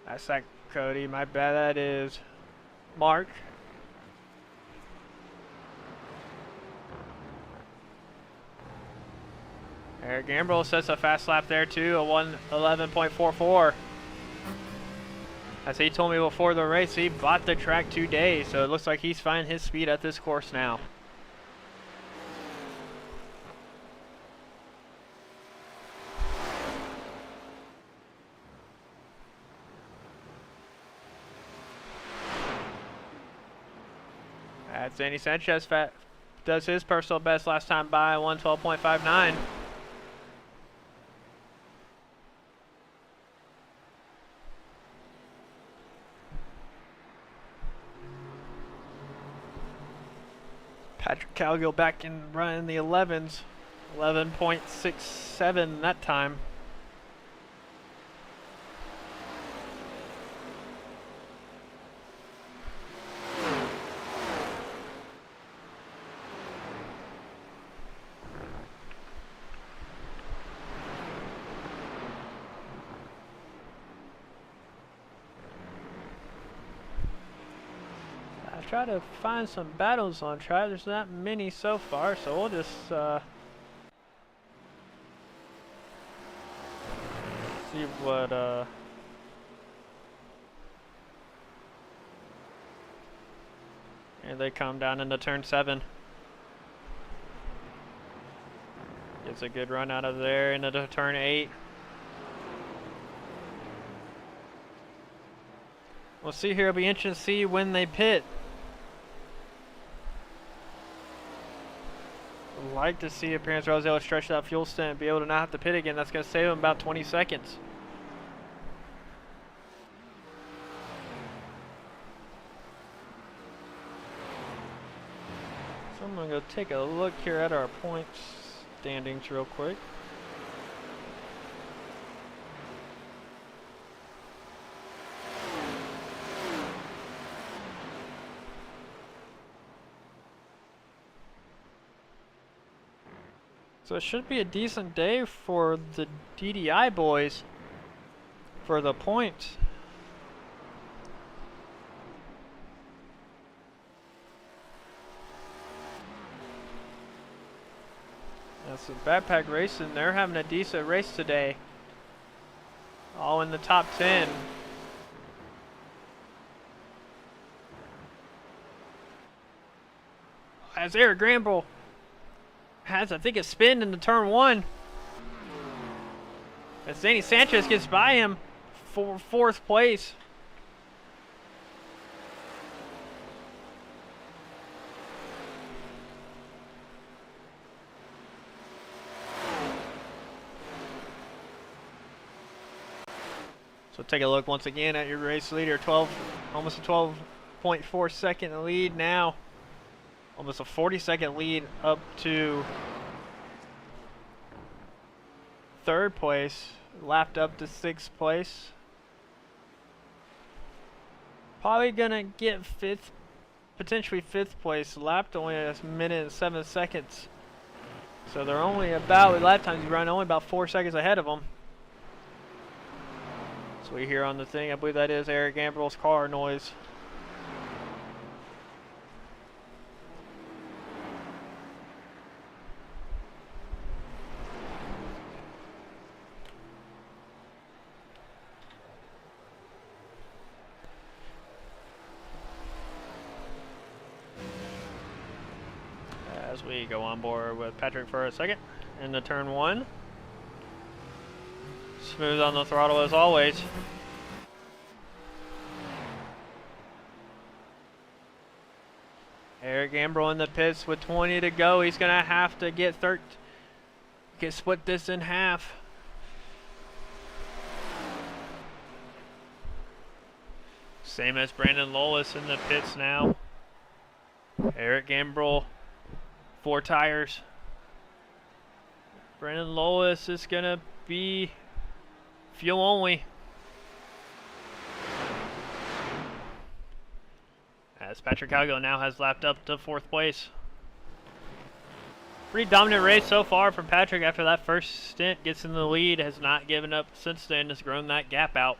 That's not Cody, my bad, that is Mark. Eric Gambrell sets a fast lap there too, a 1:11.44. As he told me before the race, he bought the track today, so it looks like he's finding his speed at this course now. Danny Sanchez does his personal best last time by 1:12.59. Patrick Cowgill back in running the 11s, 11.67 that time. Try to find some battles on track. There's not many so far, so we'll just see what and they come down into turn 7. Gets a good run out of there into turn 8. We'll see here. It'll be interesting to see when they pit. Like to see if Parents Rose able to stretch that fuel stint and be able to not have to pit again. That's going to save him about 20 seconds. So I'm going to go take a look here at our points standings real quick. So it should be a decent day for the DDI boys for the points. That's the Backpack Racing. They're having a decent race today. All in the top 10. As Eric Gramble has, I think, a spin into turn 1. As Danny Sanchez gets by him for 4th place. So take a look once again at your race leader. Almost a 12.4 second lead now. Almost a 40-second lead up to third place. Lapped up to sixth place. Probably gonna get potentially fifth place. Lapped only a minute and 7 seconds. So they're only about, with lap times you run, only about 4 seconds ahead of them. So we hear on the thing, I believe that is Eric Gambrell's car noise. As we go on board with Patrick for a second into turn one. Smooth on the throttle as always. Eric Gambrell in the pits with 20 to go. He's gonna have to get split this in half. Same as Brandon Lowlis in the pits now. Eric Gambrell, 4 tires. Brandon Lowlis is gonna be fuel only. As Patrick Calgo now has lapped up to 4th place. Pretty dominant race so far from Patrick after that first stint. Gets in the lead, has not given up since then, has grown that gap out.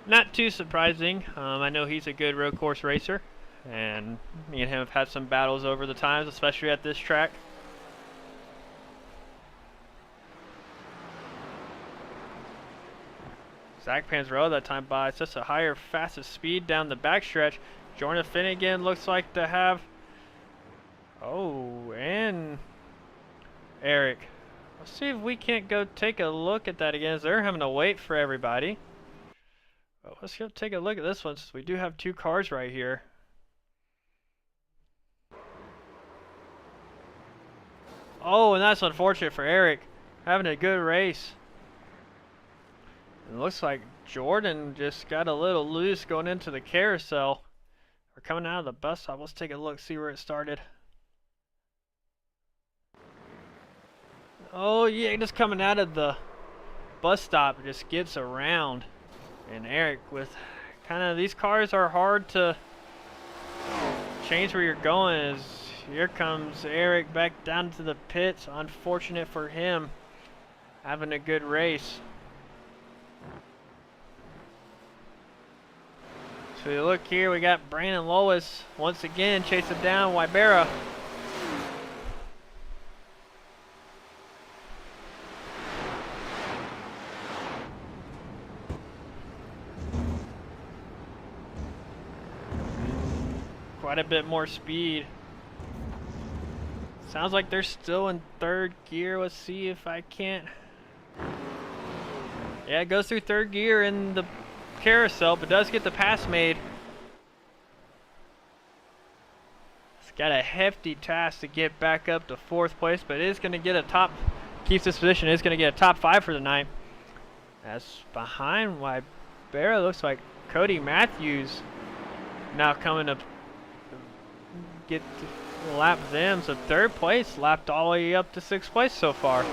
Not too surprising. I know he's a good road course racer, and me and him have had some battles over the times, especially at this track. Zach Panzarella that time by such a higher, fastest speed down the backstretch. Jordan Finnegan looks like to have... Oh, and Eric. Let's see if we can't go take a look at that again, as they're having to wait for everybody. But let's go take a look at this one, since we do have 2 cars right here. Oh, and that's unfortunate for Eric. Having a good race. It looks like Jordan just got a little loose going into the carousel. We're coming out of the bus stop. Let's take a look, see where it started. Oh yeah, just coming out of the bus stop, it just gets around. And Eric with kind of, these cars are hard to change where you're going, as here comes Eric back down to the pits. Unfortunate for him, having a good race. So you look here, we got Brandon Lowis once again chasing down Wybera. Quite a bit more speed. Sounds like they're still in 3rd gear. Let's see if I can't. Yeah, it goes through 3rd gear in the carousel, but does get the pass made. It's got a hefty task to get back up to 4th place, but it is going to get a top, keeps this position, is going to get a top 5 for the night. As behind Wybera, looks like Cody Matthews now coming to get to lap them. So 3rd place, lapped all the way up to 6th place so far.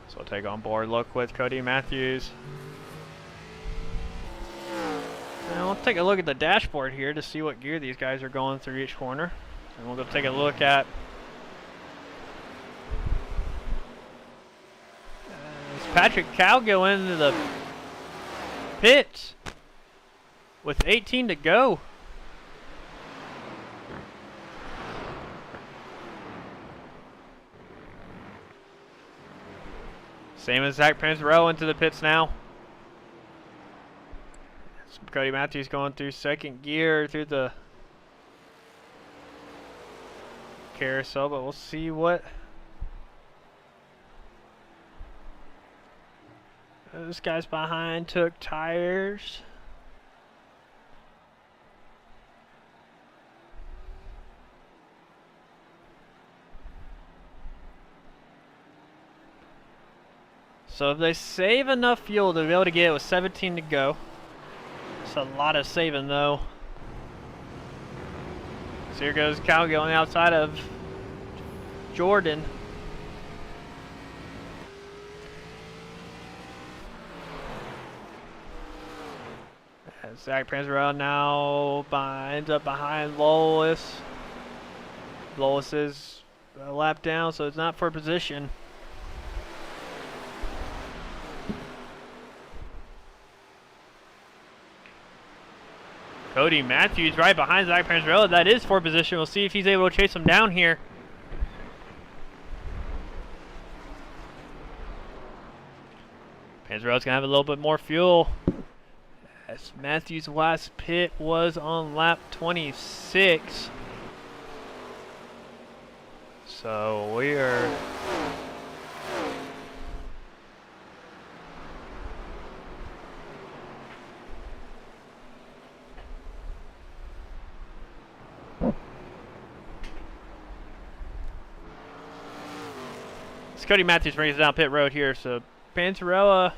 So we'll take on board look with Cody Matthews. And we'll take a look at the dashboard here to see what gear these guys are going through each corner. And we'll go take a look at Patrick Calgo into the pits with 18 to go. Same as Zach Panzarella into the pits now. Cody Matthews going through 2nd gear through the carousel, but we'll see what those guys behind took tires. So if they save enough fuel to be able to get it with 17 to go. It's a lot of saving though. So here goes Calgary on the outside of Jordan. Zach Panzarella now ends up behind Lolis. Lolis is a lap down, so it's not for position. Cody Matthews right behind Zach Panzarella. That is for position. We'll see if he's able to chase him down here. Panzarella's going to have a little bit more fuel. As Matthews' last pit was on lap 26. So we are... Cody Matthews brings us down pit road here, so Panzarella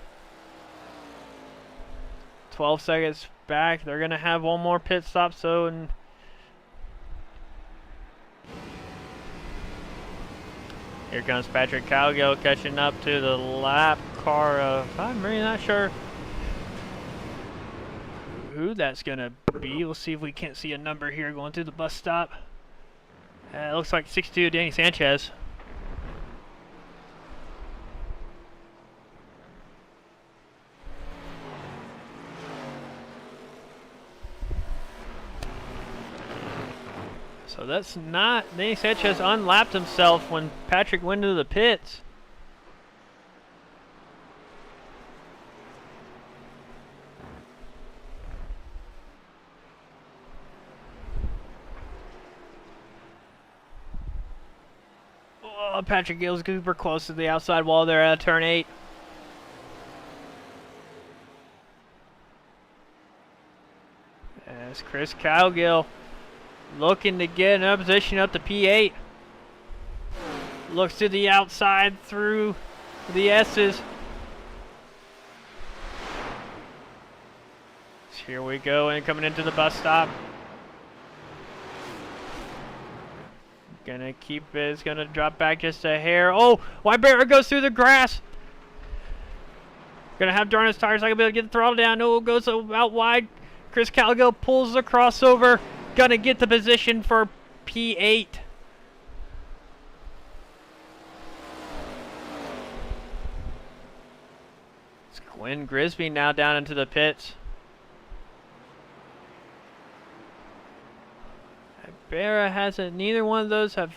12 seconds back. They're gonna have one more pit stop, so and here comes Patrick Calgill catching up to the lap car of, I'm really not sure who that's gonna be. We'll see if we can't see a number here going through the bus stop. It looks like 62 Danny Sanchez. So that's not, Danny Sanchez unlapped himself when Patrick went into the pits. Oh, Patrick Gill's super close to the outside wall there at turn 8. As Chris Calgill looking to get another position up to P8. Looks to the outside through the S's. So here we go, and coming into the bus stop. Gonna keep it, it's gonna drop back just a hair. Oh, Wybera goes through the grass. Gonna have darn his tires, not gonna be able to get the throttle down. No, it goes out wide. Chris Calgill pulls the crossover. Gonna get the position for P8. It's Quinn Grisby now down into the pits. Barra hasn't, neither one of those have,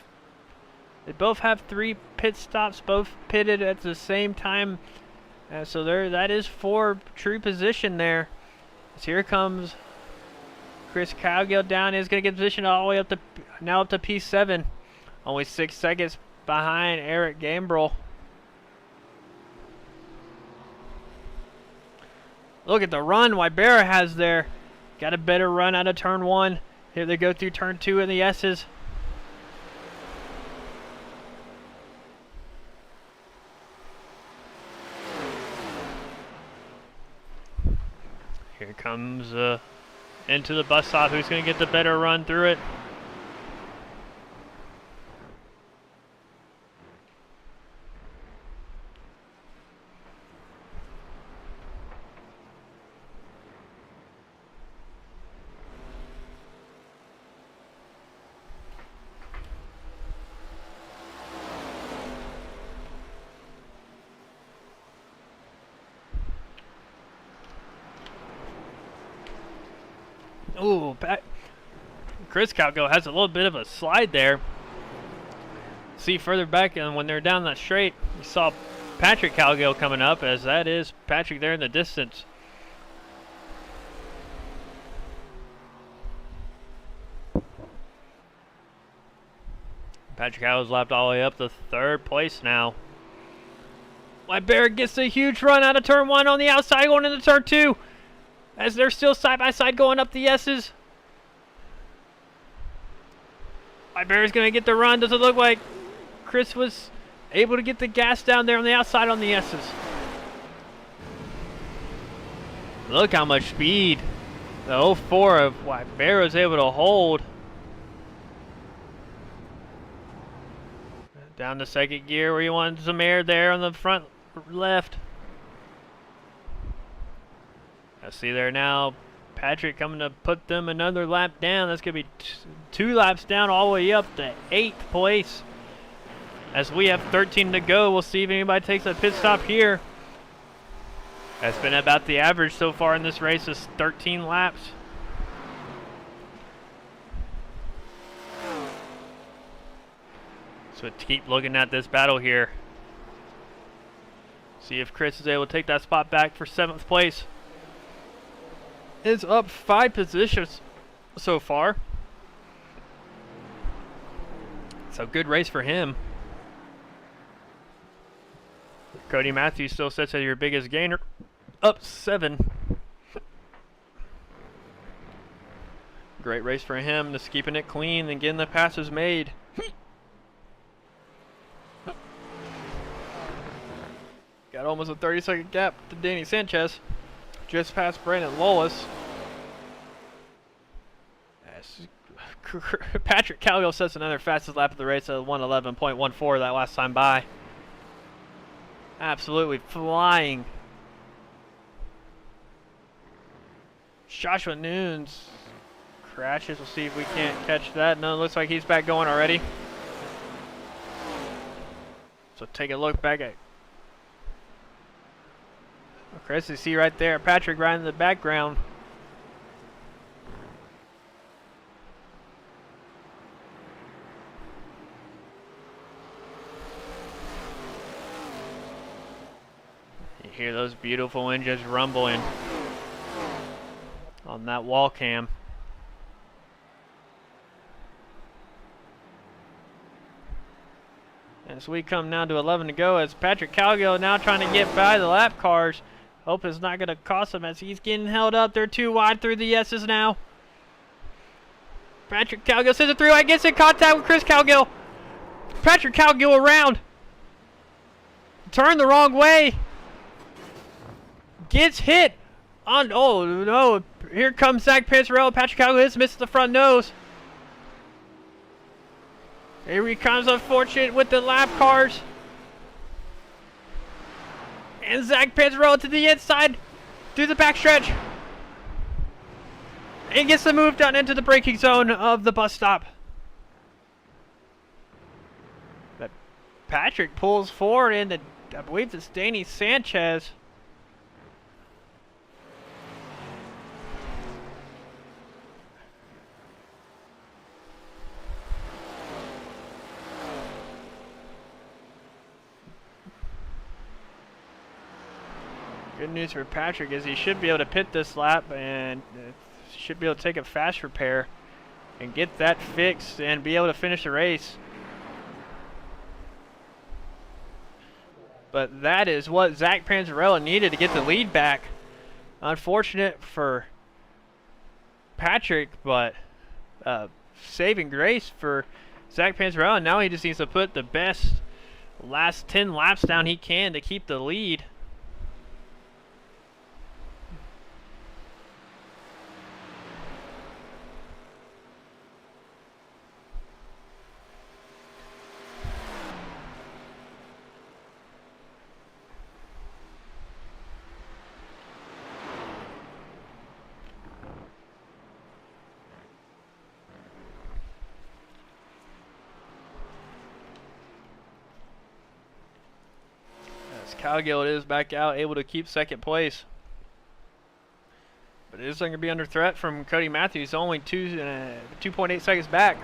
they both have 3 pit stops, both pitted at the same time. So there, that is for true position there. So here comes Chris Calgill down, is going to get positioned all the way up to, now up to P7. Only 6 seconds behind Eric Gambrell. Look at the run Wybera has there. Got a better run out of turn 1. Here they go through turn 2 in the S's. Here comes into the bus stop. Who's going to get the better run through it? Ooh, Chris Calgill has a little bit of a slide there. See further back, and when they're down that straight, you saw Patrick Calgill coming up, as that is Patrick there in the distance. Patrick Calgill's lapped all the way up to 3rd place now. Wybera gets a huge run out of turn 1 on the outside going into turn 2. As they're still side by side going up the S's. Wybera's going to get the run. Does it look like Chris was able to get the gas down there on the outside on the S's? Look how much speed the 04 of Wybera was able to hold. Down to second gear where you want some air there on the front left. I see there now Patrick coming to put them another lap down. That's going to be 2 laps down all the way up to 8th place. As we have 13 to go, we'll see if anybody takes a pit stop here. That's been about the average so far in this race, is 13 laps. So keep looking at this battle here. See if Chris is able to take that spot back for 7th place. It's up 5 positions so far. So good race for him. Cody Matthews still sits as your biggest gainer, up 7. Great race for him, just keeping it clean and getting the passes made. Got almost a 30-second gap to Danny Sanchez, just past Brandon Lawless. As Patrick Calgill sets another fastest lap of the race at 1:11.14 that last time by. Absolutely flying. Joshua Nunes crashes. We'll see if we can't catch that. No, it looks like he's back going already. So take a look back at Chris. You see right there Patrick right in the background. You hear those beautiful engines rumbling on that wall cam. As we come now to 11 to go, as Patrick Calgill now trying to get by the lap cars. Hope it's not going to cost him as he's getting held up. They're too wide through the S's now. Patrick Calgill says it through. I gets in contact with Chris Calgill. Patrick Calgill around. Turn the wrong way. Gets hit on. Oh no! Here comes Zach Panzarella. Patrick Calgill misses the front nose. Here he comes, unfortunate with the lap cars. And Zach Panzarella to the inside through the backstretch. And gets the move down into the braking zone of the bus stop. But Patrick pulls forward into, I believe it's Danny Sanchez. Good news for Patrick is he should be able to pit this lap and should be able to take a fast repair and get that fixed and be able to finish the race. But that is what Zach Panzarella needed to get the lead back. Unfortunate for Patrick, but saving grace for Zach Panzarella. Now he just needs to put the best last 10 laps down he can to keep the lead. Calgill is back out, able to keep second place. But it is going to be under threat from Cody Matthews, only 2.8 seconds back.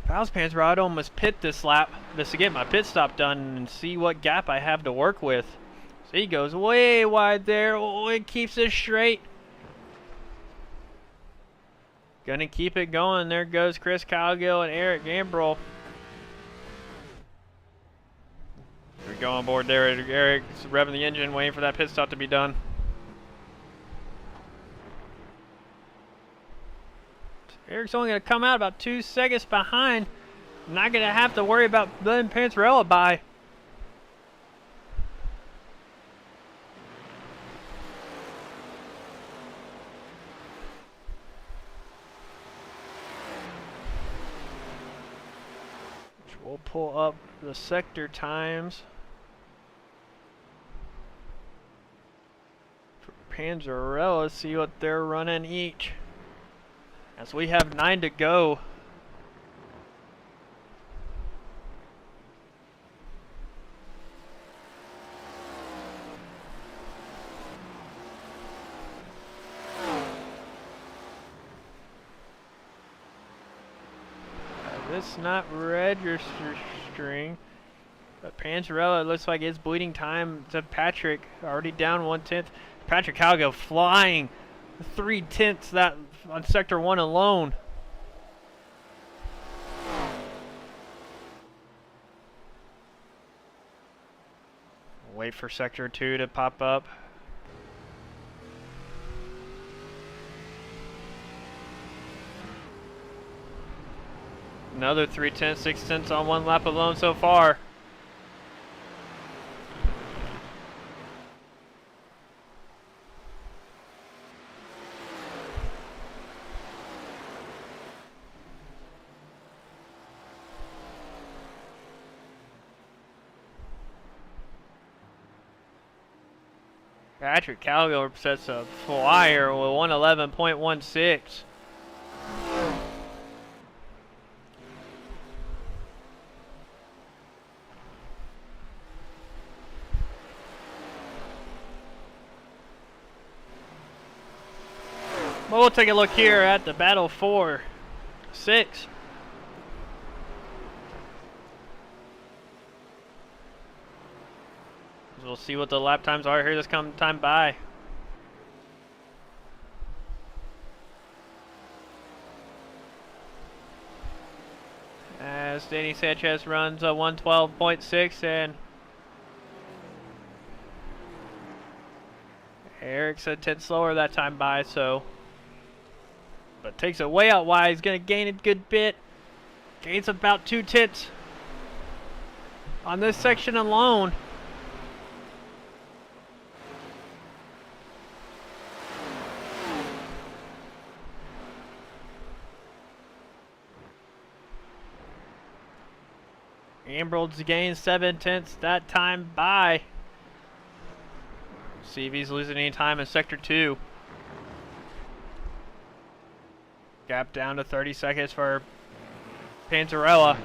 If I was Panzarella, I'd almost pit this lap just to get my pit stop done and see what gap I have to work with. So he goes way wide there. Oh, it keeps it straight. Gonna keep it going. There goes Chris Calgill and Eric Gambrell. We go on board there. Eric's revving the engine, waiting for that pit stop to be done. Eric's only going to come out about 2 seconds behind. Not going to have to worry about letting Panzarella by. We'll pull up the sector times for Panzarella, see what they're running each. As we have 9 to go. This not registering, but Panzarella looks like it's bleeding time to Patrick, already down 1/10. Patrick Calgo flying 3/10 that on sector 1 alone. Wait for sector 2 to pop up. Another 3/10, 6/10 on 1 lap alone so far. Patrick Calgo sets a flyer with 111.16. Well, we'll take a look here at the battle for 6. We'll see what the lap times are here this come time by. As Danny Sanchez runs a 112.6 and Eric's a 10 slower that time by, so but takes it way out wide. He's gonna gain a good bit. Gains about 2/10 on this section alone. Ambrose gains 7/10 that time by. See if he's losing any time in sector 2. Gap down to 30 seconds for Panzarella.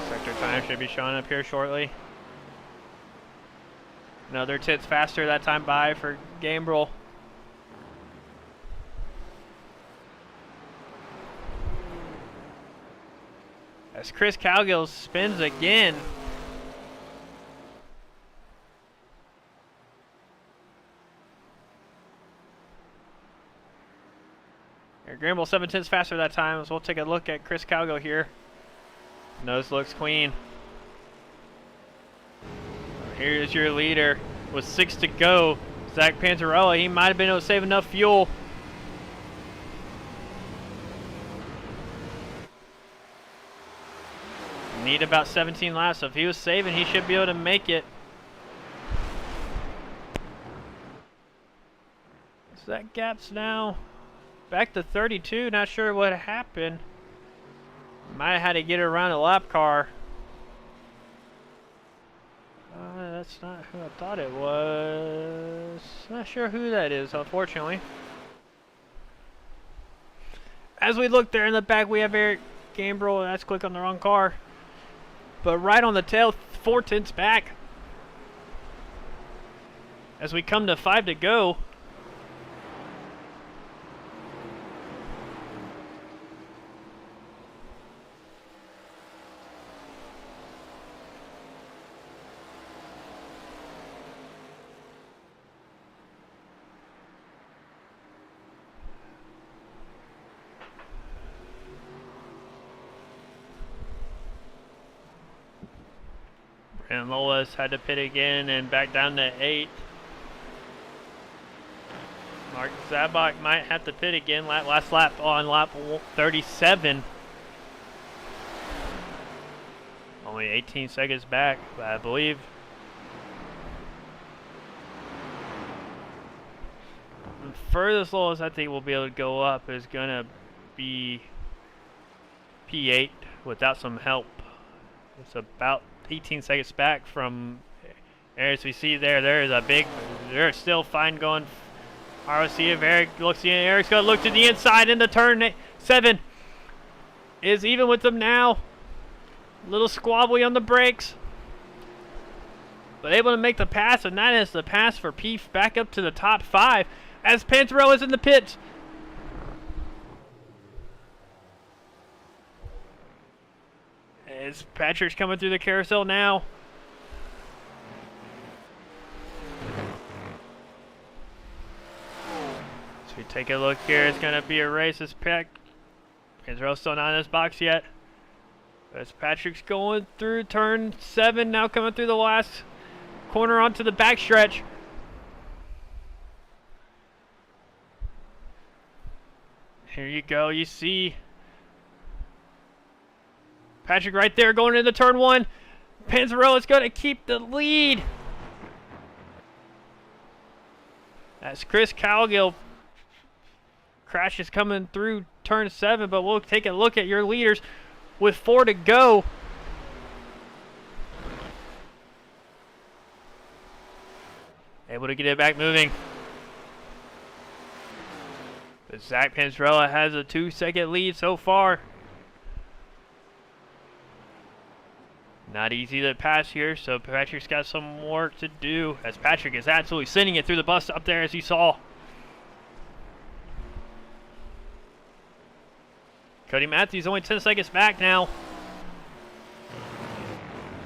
Sector time should be showing up here shortly. Another tits faster that time by for Gambrel. As Chris Calgill spins again. Gambrel 7/10 faster that time, so we'll take a look at Chris Calgill here. Nose looks clean. Here's your leader with 6 to go. Zach Panzarella, he might have been able to save enough fuel. Need about 17 laps, so if he was saving, he should be able to make it. So that gap's now back to 32. Not sure what happened. Might have had to get it around a lap car. That's not who I thought it was. Not sure who that is, unfortunately. As we look there in the back, we have Eric Gambrel. That's click on the wrong car. But right on the tail, 4/10 back. As we come to 5 to go. And Lois had to pit again and back down to 8. Mark Zabak might have to pit again. Last lap on lap 37. Only 18 seconds back, but I believe. furthest lowest I think we'll be able to go up is gonna be P8 without some help. It's about 18 seconds back from, as we see there is a big, they're still fine going. ROC if Eric looks in, Eric's gonna look to the inside into turn 7. Is even with them now. Little squabbly on the brakes. But able to make the pass, and that is the pass for P back up to the top 5 as Pantarello is in the pits. As Patrick's coming through the carousel now. So we take a look here. It's going to be a race as Pantarello's still not in this box yet. As Patrick's going through turn 7, now coming through the last corner onto the backstretch. Here you go. You see Patrick right there going into turn 1. Pantarello's going to keep the lead. As Chris Calgill crashes coming through turn 7, but we'll take a look at your leaders with 4 to go. Able to get it back moving. But Zach Pantarello has a 2-second lead so far. Not easy to pass here, so Patrick's got some work to do, as Patrick is absolutely sending it through the bus up there, as you saw. Cody Matthews only 10 seconds back now.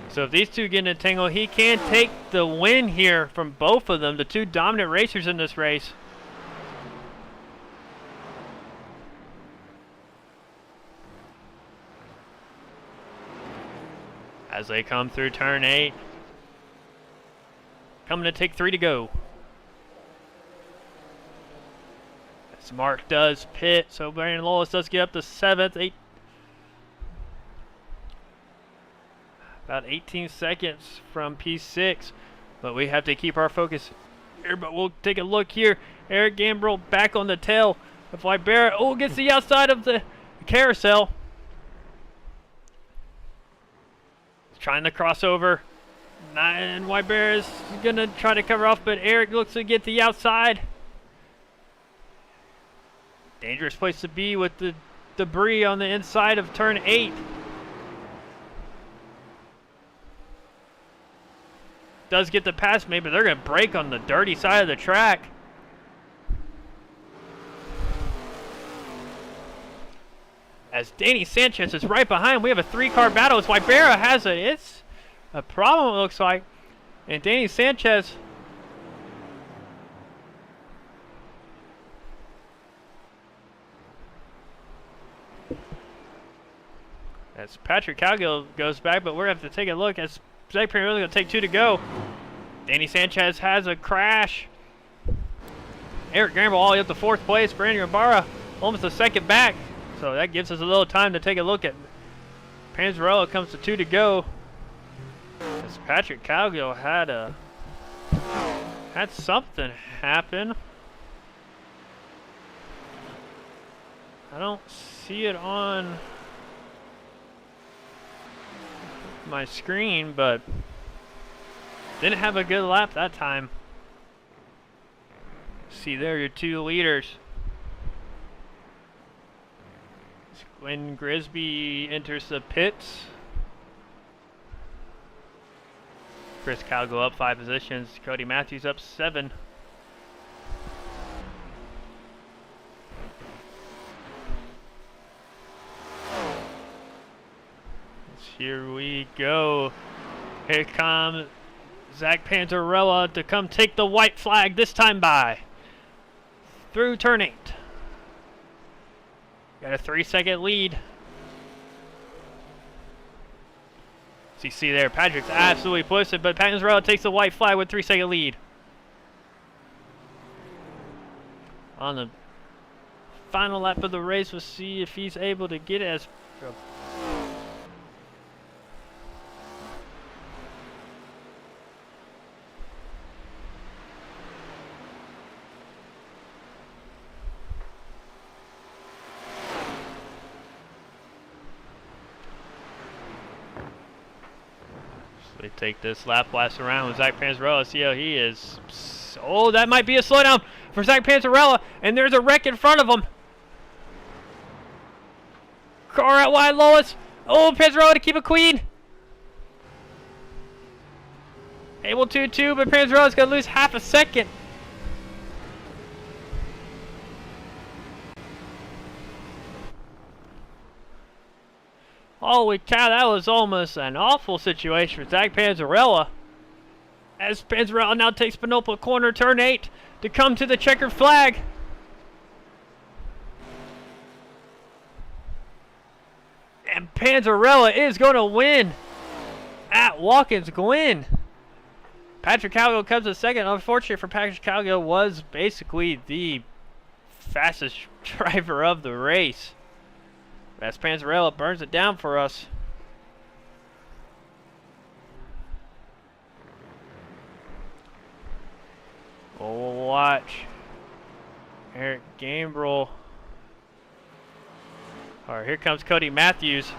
So if these two get in a tangle, he can take the win here from both of them, the two dominant racers in this race. As they come through turn 8. Coming to take 3 to go. As Mark does pit, so Brandon Lowell does get up to 7th. About 18 seconds from P6, but we have to keep our focus here. But we'll take a look here. Eric Gambrill back on the tail of Wybera. Oh, gets the outside of the carousel. Trying to cross over. And Wybera is going to try to cover off, but Eric looks to get the outside. Dangerous place to be with the debris on the inside of turn 8. Does get the pass made, but they're going to break on the dirty side of the track. As Danny Sanchez is right behind, we have a 3-car battle. As Wybera has it's a problem, it looks like. And Danny Sanchez as Patrick Calgill goes back, but we're going to have to take a look as Zach Pantarello going to take 2 to go. Danny Sanchez has a crash. Eric Gamble all the way up to 4th place. Brandon Ibarra almost a second back. So that gives us a little time to take a look at Pantarello. Comes to 2 to go. As Patrick Calgill had something happen. I don't see it on my screen, but didn't have a good lap that time. See there, your 2 leaders. When Grisby enters the pits, Chris Calgill up 5 positions, Cody Matthews up 7. Here we go. Here comes Zach Pantarello to come take the white flag, this time by through turn 8. Got a 3-second lead. As you see there, Patrick's absolutely pushing, but Pantarello takes the white flag with 3-second lead. On the final lap of the race, we'll see if he's able to get it as They take this lap blast around with Zach Panzarella. See how he is. Oh, that might be a slowdown for Zach Panzarella. And there's a wreck in front of him. Car out wide, Lois. Oh, Panzarella to keep it clean. Able to too, but Panzarella's going to lose half a second. Holy cow, that was almost an awful situation for Zach Panzarella. As Panzarella now takes Panopa corner, turn 8, to come to the checkered flag. And Panzarella is going to win at Wakins Glen. Patrick Calgill comes in second. Unfortunately for Patrick Calgill, was basically the fastest driver of the race. As Panzarella burns it down for us. Oh, watch. Eric Gambrel. Alright, here comes Cody Matthews.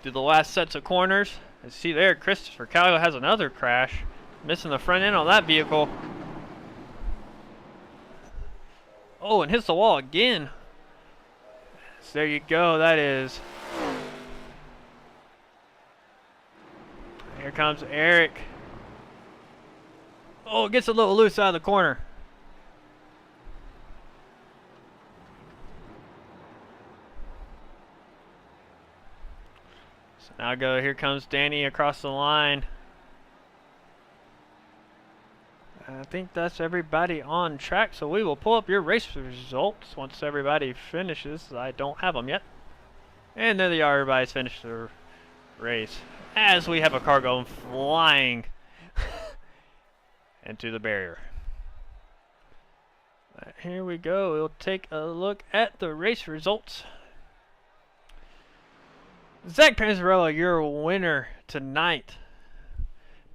Do the last sets of corners. And see there, Christopher Calgill has another crash. Missing the front end on that vehicle. Oh, and hits the wall again. So there you go, that is. Here comes Eric. Oh, gets a little loose out of the corner. So now here comes Danny across the line. I think that's everybody on track, so we will pull up your race results once everybody finishes. I don't have them yet. And there they are, everybody's finished their race. As we have a car going flying into the barrier. Here we go, we'll take a look at the race results. Zach Panzarella, your winner tonight.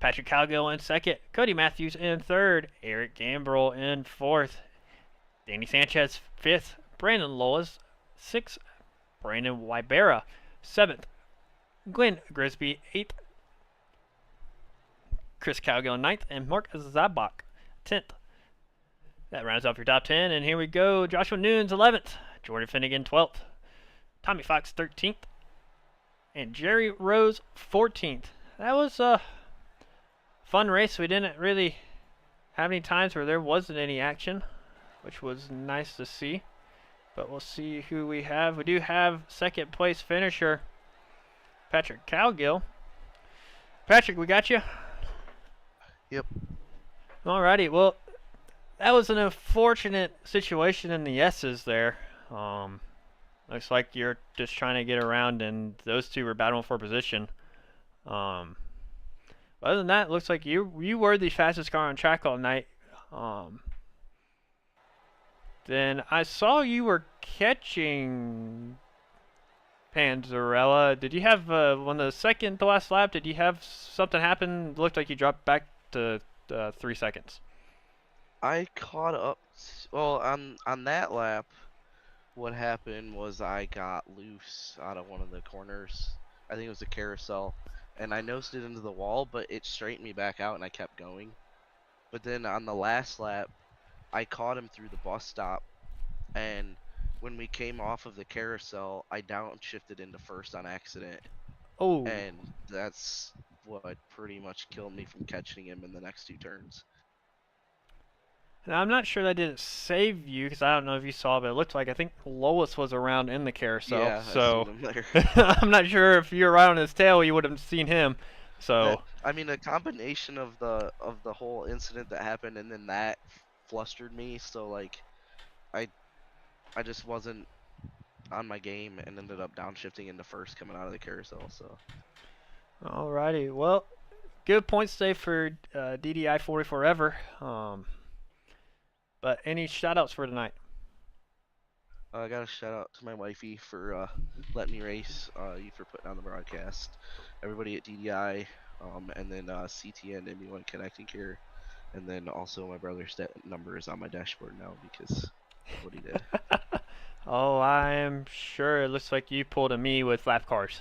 Patrick Calgill in second, Cody Matthews in third, Eric Gambrel in fourth, Danny Sanchez fifth, Brandon Lois sixth, Brandon Wybera seventh, Glenn Grisby eighth, Chris Calgill ninth, and Mark Zabak 10th. That rounds off your top 10, and here we go. Joshua Nunes 11th, Jordan Finnegan 12th, Tommy Fox 13th, and Jerry Rose 14th. That was a fun race. We didn't really have any times where there wasn't any action, which was nice to see. But we'll see who we have. We do have second place finisher Patrick Calgill. Patrick, we got you? Yep. Alrighty, well, that was an unfortunate situation in the S's there. Looks like you're just trying to get around, and those two were battling for position. Other than that, it looks like you were the fastest car on track all night. Then I saw you were catching Panzarella. Did you have on the second to last lap? Did you have something happen? It looked like you dropped back to 3 seconds. I caught up. Well, on that lap, what happened was I got loose out of one of the corners. I think it was a carousel. And I nosed it into the wall, but it straightened me back out and I kept going. But then on the last lap, I caught him through the bus stop. And when we came off of the carousel, I downshifted into first on accident. Oh. And that's what pretty much killed me from catching him in the next two turns. Now, I'm not sure that didn't save you, because I don't know if you saw, but it looked like I think Lois was around in the carousel. Yeah, so I seen him there. I'm not sure if you were right on his tail, you would have seen him. So I mean, a combination of the whole incident that happened and then that flustered me. So like, I just wasn't on my game and ended up downshifting into first coming out of the carousel. So. Alrighty, well, good points today for DDI 40 Forever. But any shout-outs for tonight? I got a shout-out to my wifey for letting me race, you for putting on the broadcast, everybody at DDI, and then CTN and anyone connecting here, and then also my brother's number is on my dashboard now because of what he did. Oh, I am sure it looks like you pulled a me with lap cars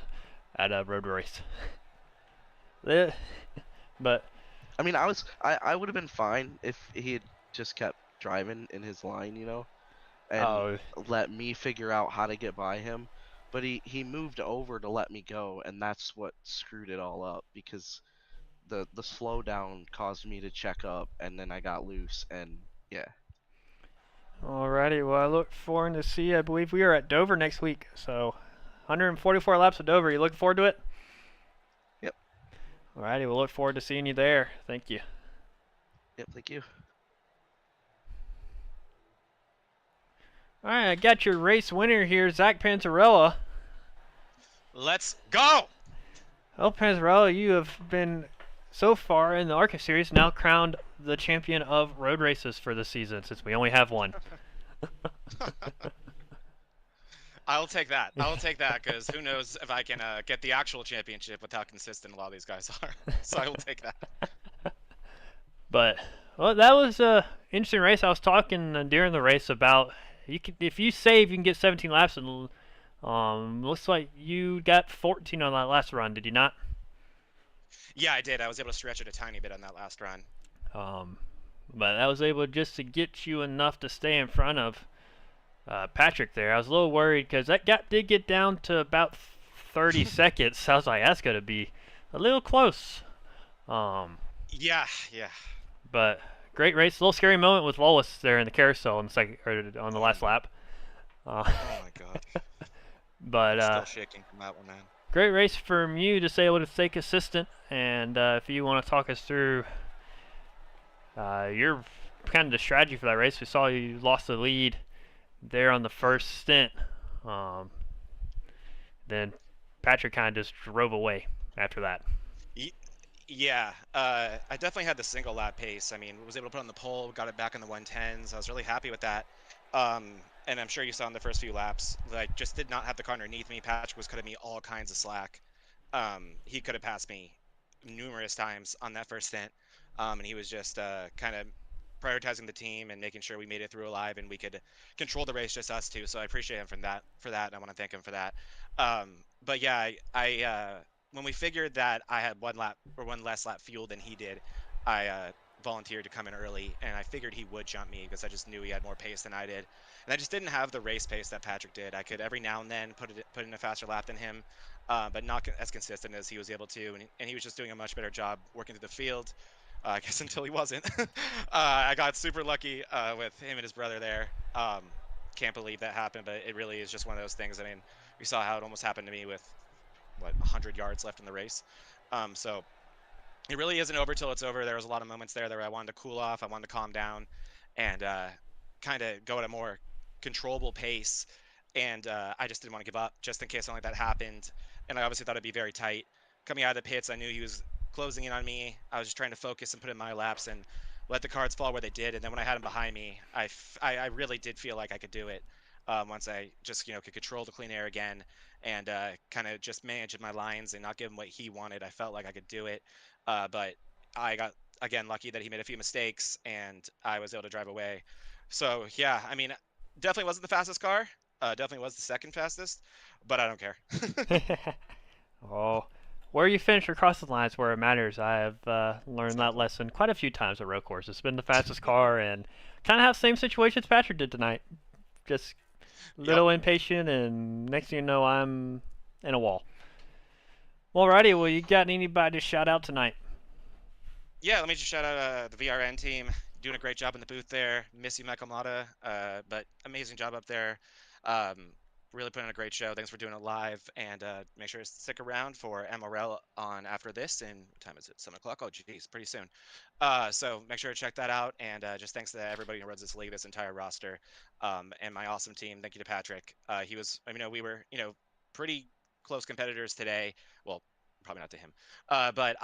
at a road race. Eh, But I mean, I would have been fine if he had just kept driving in his line, and oh, let me figure out how to get by him. But he moved over to let me go, and that's what screwed it all up because the slowdown caused me to check up, and then I got loose, and yeah. alrighty. Well, I look forward to see you. I believe we are at Dover next week. So 144 laps of Dover. You looking forward to it? Yep. Alrighty. We'll look forward to seeing you there. Thank you. Yep. Thank you. All right, I got your race winner here, Zach Panzarella. Let's go! Well, Panzarella, you have been so far in the Arca series now crowned the champion of road races for the season, since we only have one. I'll take that. I'll take that because who knows if I can get the actual championship with how consistent a lot of these guys are. So I will take that. But well, that was a interesting race. I was talking during the race about if you save, you can get 17 laps, and looks like you got 14 on that last run. Did you not? Yeah, I did. I was able to stretch it a tiny bit on that last run. But that was able just to get you enough to stay in front of Patrick there. I was a little worried because that gap did get down to about 30 seconds. I was like, that's going to be a little close. Yeah, yeah. But great race. A little scary moment with Wallace there in the carousel in the second or on the last lap. Oh my god. But Still shaking from that one, man. great race from you to stay able to stay consistent. And if you want to talk us through your kind of the strategy for that race, we saw you lost the lead there on the first stint. Then Patrick kind of just drove away after that. Yeah, I definitely had the single lap pace. I mean, was able to put on the pole, got it back in the 110s. I was really happy with that. And I'm sure you saw in the first few laps, like just did not have the car underneath me. Patrick was cutting me all kinds of slack. He could have passed me numerous times on that first stint, and he was just kind of prioritizing the team and making sure we made it through alive and we could control the race, just us two. So I appreciate him for that. And I want to thank him for that. But yeah, I when we figured that I had one less lap fuel than he did, I volunteered to come in early, and I figured he would jump me because I just knew he had more pace than I did, and I just didn't have the race pace that Patrick did. I could every now and then put in a faster lap than him, but not as consistent as he was able to, and he was just doing a much better job working through the field. I guess until he wasn't. I got super lucky with him and his brother there. Can't believe that happened, but it really is just one of those things. I mean, we saw how it almost happened to me with 100 yards left in the race. So it really isn't over till it's over. There was a lot of moments there that I wanted to cool off. I wanted to calm down and kind of go at a more controllable pace. And I just didn't want to give up just in case something like that happened. And I obviously thought it'd be very tight. Coming out of the pits, I knew he was closing in on me. I was just trying to focus and put in my laps and let the cards fall where they did. And then when I had him behind me, I really did feel like I could do it once I just could control the clean air again and kind of just manage my lines and not give him what he wanted. I felt like I could do it, but I got again lucky that he made a few mistakes and I was able to drive away. So yeah, I mean, definitely wasn't the fastest car. Definitely was the second fastest, but I don't care. Oh, where you finish across the lines where it matters. I have learned that lesson quite a few times at road courses. It's been the fastest car, and kind of have the same situation as Patrick did tonight. Just a little impatient, and next thing you know, I'm in a wall. Alrighty, well, you got anybody to shout out tonight? Yeah, let me just shout out the VRN team. Doing a great job in the booth there. Miss you, Michael Mata, but amazing job up there. Really putting on a great show. Thanks for doing it live, and make sure to stick around for MRL on after this. And what time is it? 7 o'clock. Oh, geez, pretty soon. So make sure to check that out. And just thanks to everybody who runs this league, this entire roster, and my awesome team. Thank you to Patrick. He was, we were, pretty close competitors today. Well, probably not to him, but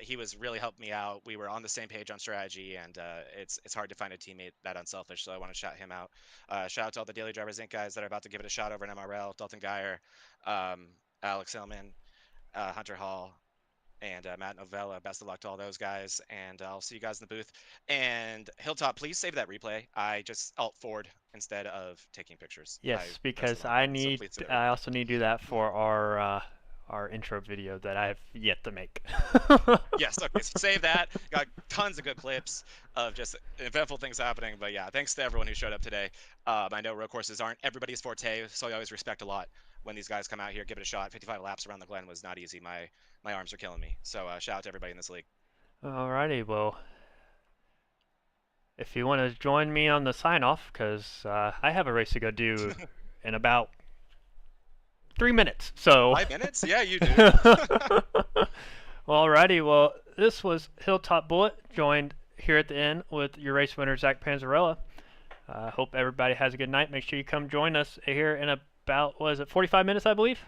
he was really helping me out. We were on the same page on strategy, and it's hard to find a teammate that unselfish. So I want to shout him out. Shout out to all the Daily Drivers Inc. guys that are about to give it a shot over in MRL. Dalton Geyer, Alex Hillman, Hunter Hall, and Matt Novella. Best of luck to all those guys, and I'll see you guys in the booth. And Hilltop, please save that replay. I just alt forward instead of taking pictures. Yes, because I also need to do that for our intro video that I have yet to make. Yes, okay, so save that. Got tons of good clips of just eventful things happening. But yeah, thanks to everyone who showed up today. I know road courses aren't everybody's forte, so I always respect a lot when these guys come out here, give it a shot. 55 laps around the Glen was not easy. My arms are killing me. So shout out to everybody in this league. Alrighty, well, if you want to join me on the sign-off, because I have a race to go do in about 3 minutes, so... 5 minutes? Yeah, you do. Well, alrighty, well, this was Hilltop Bullet, joined here at the end with your race winner, Zach Panzarella. Hope everybody has a good night. Make sure you come join us here in about, 45 minutes, I believe?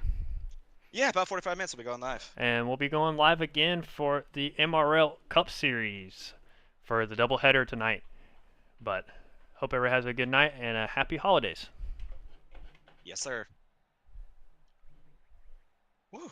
Yeah, about 45 minutes we'll be going live. And we'll be going live again for the MRL Cup Series for the doubleheader tonight. But hope everyone has a good night and a happy holidays. Yes, sir. Woo.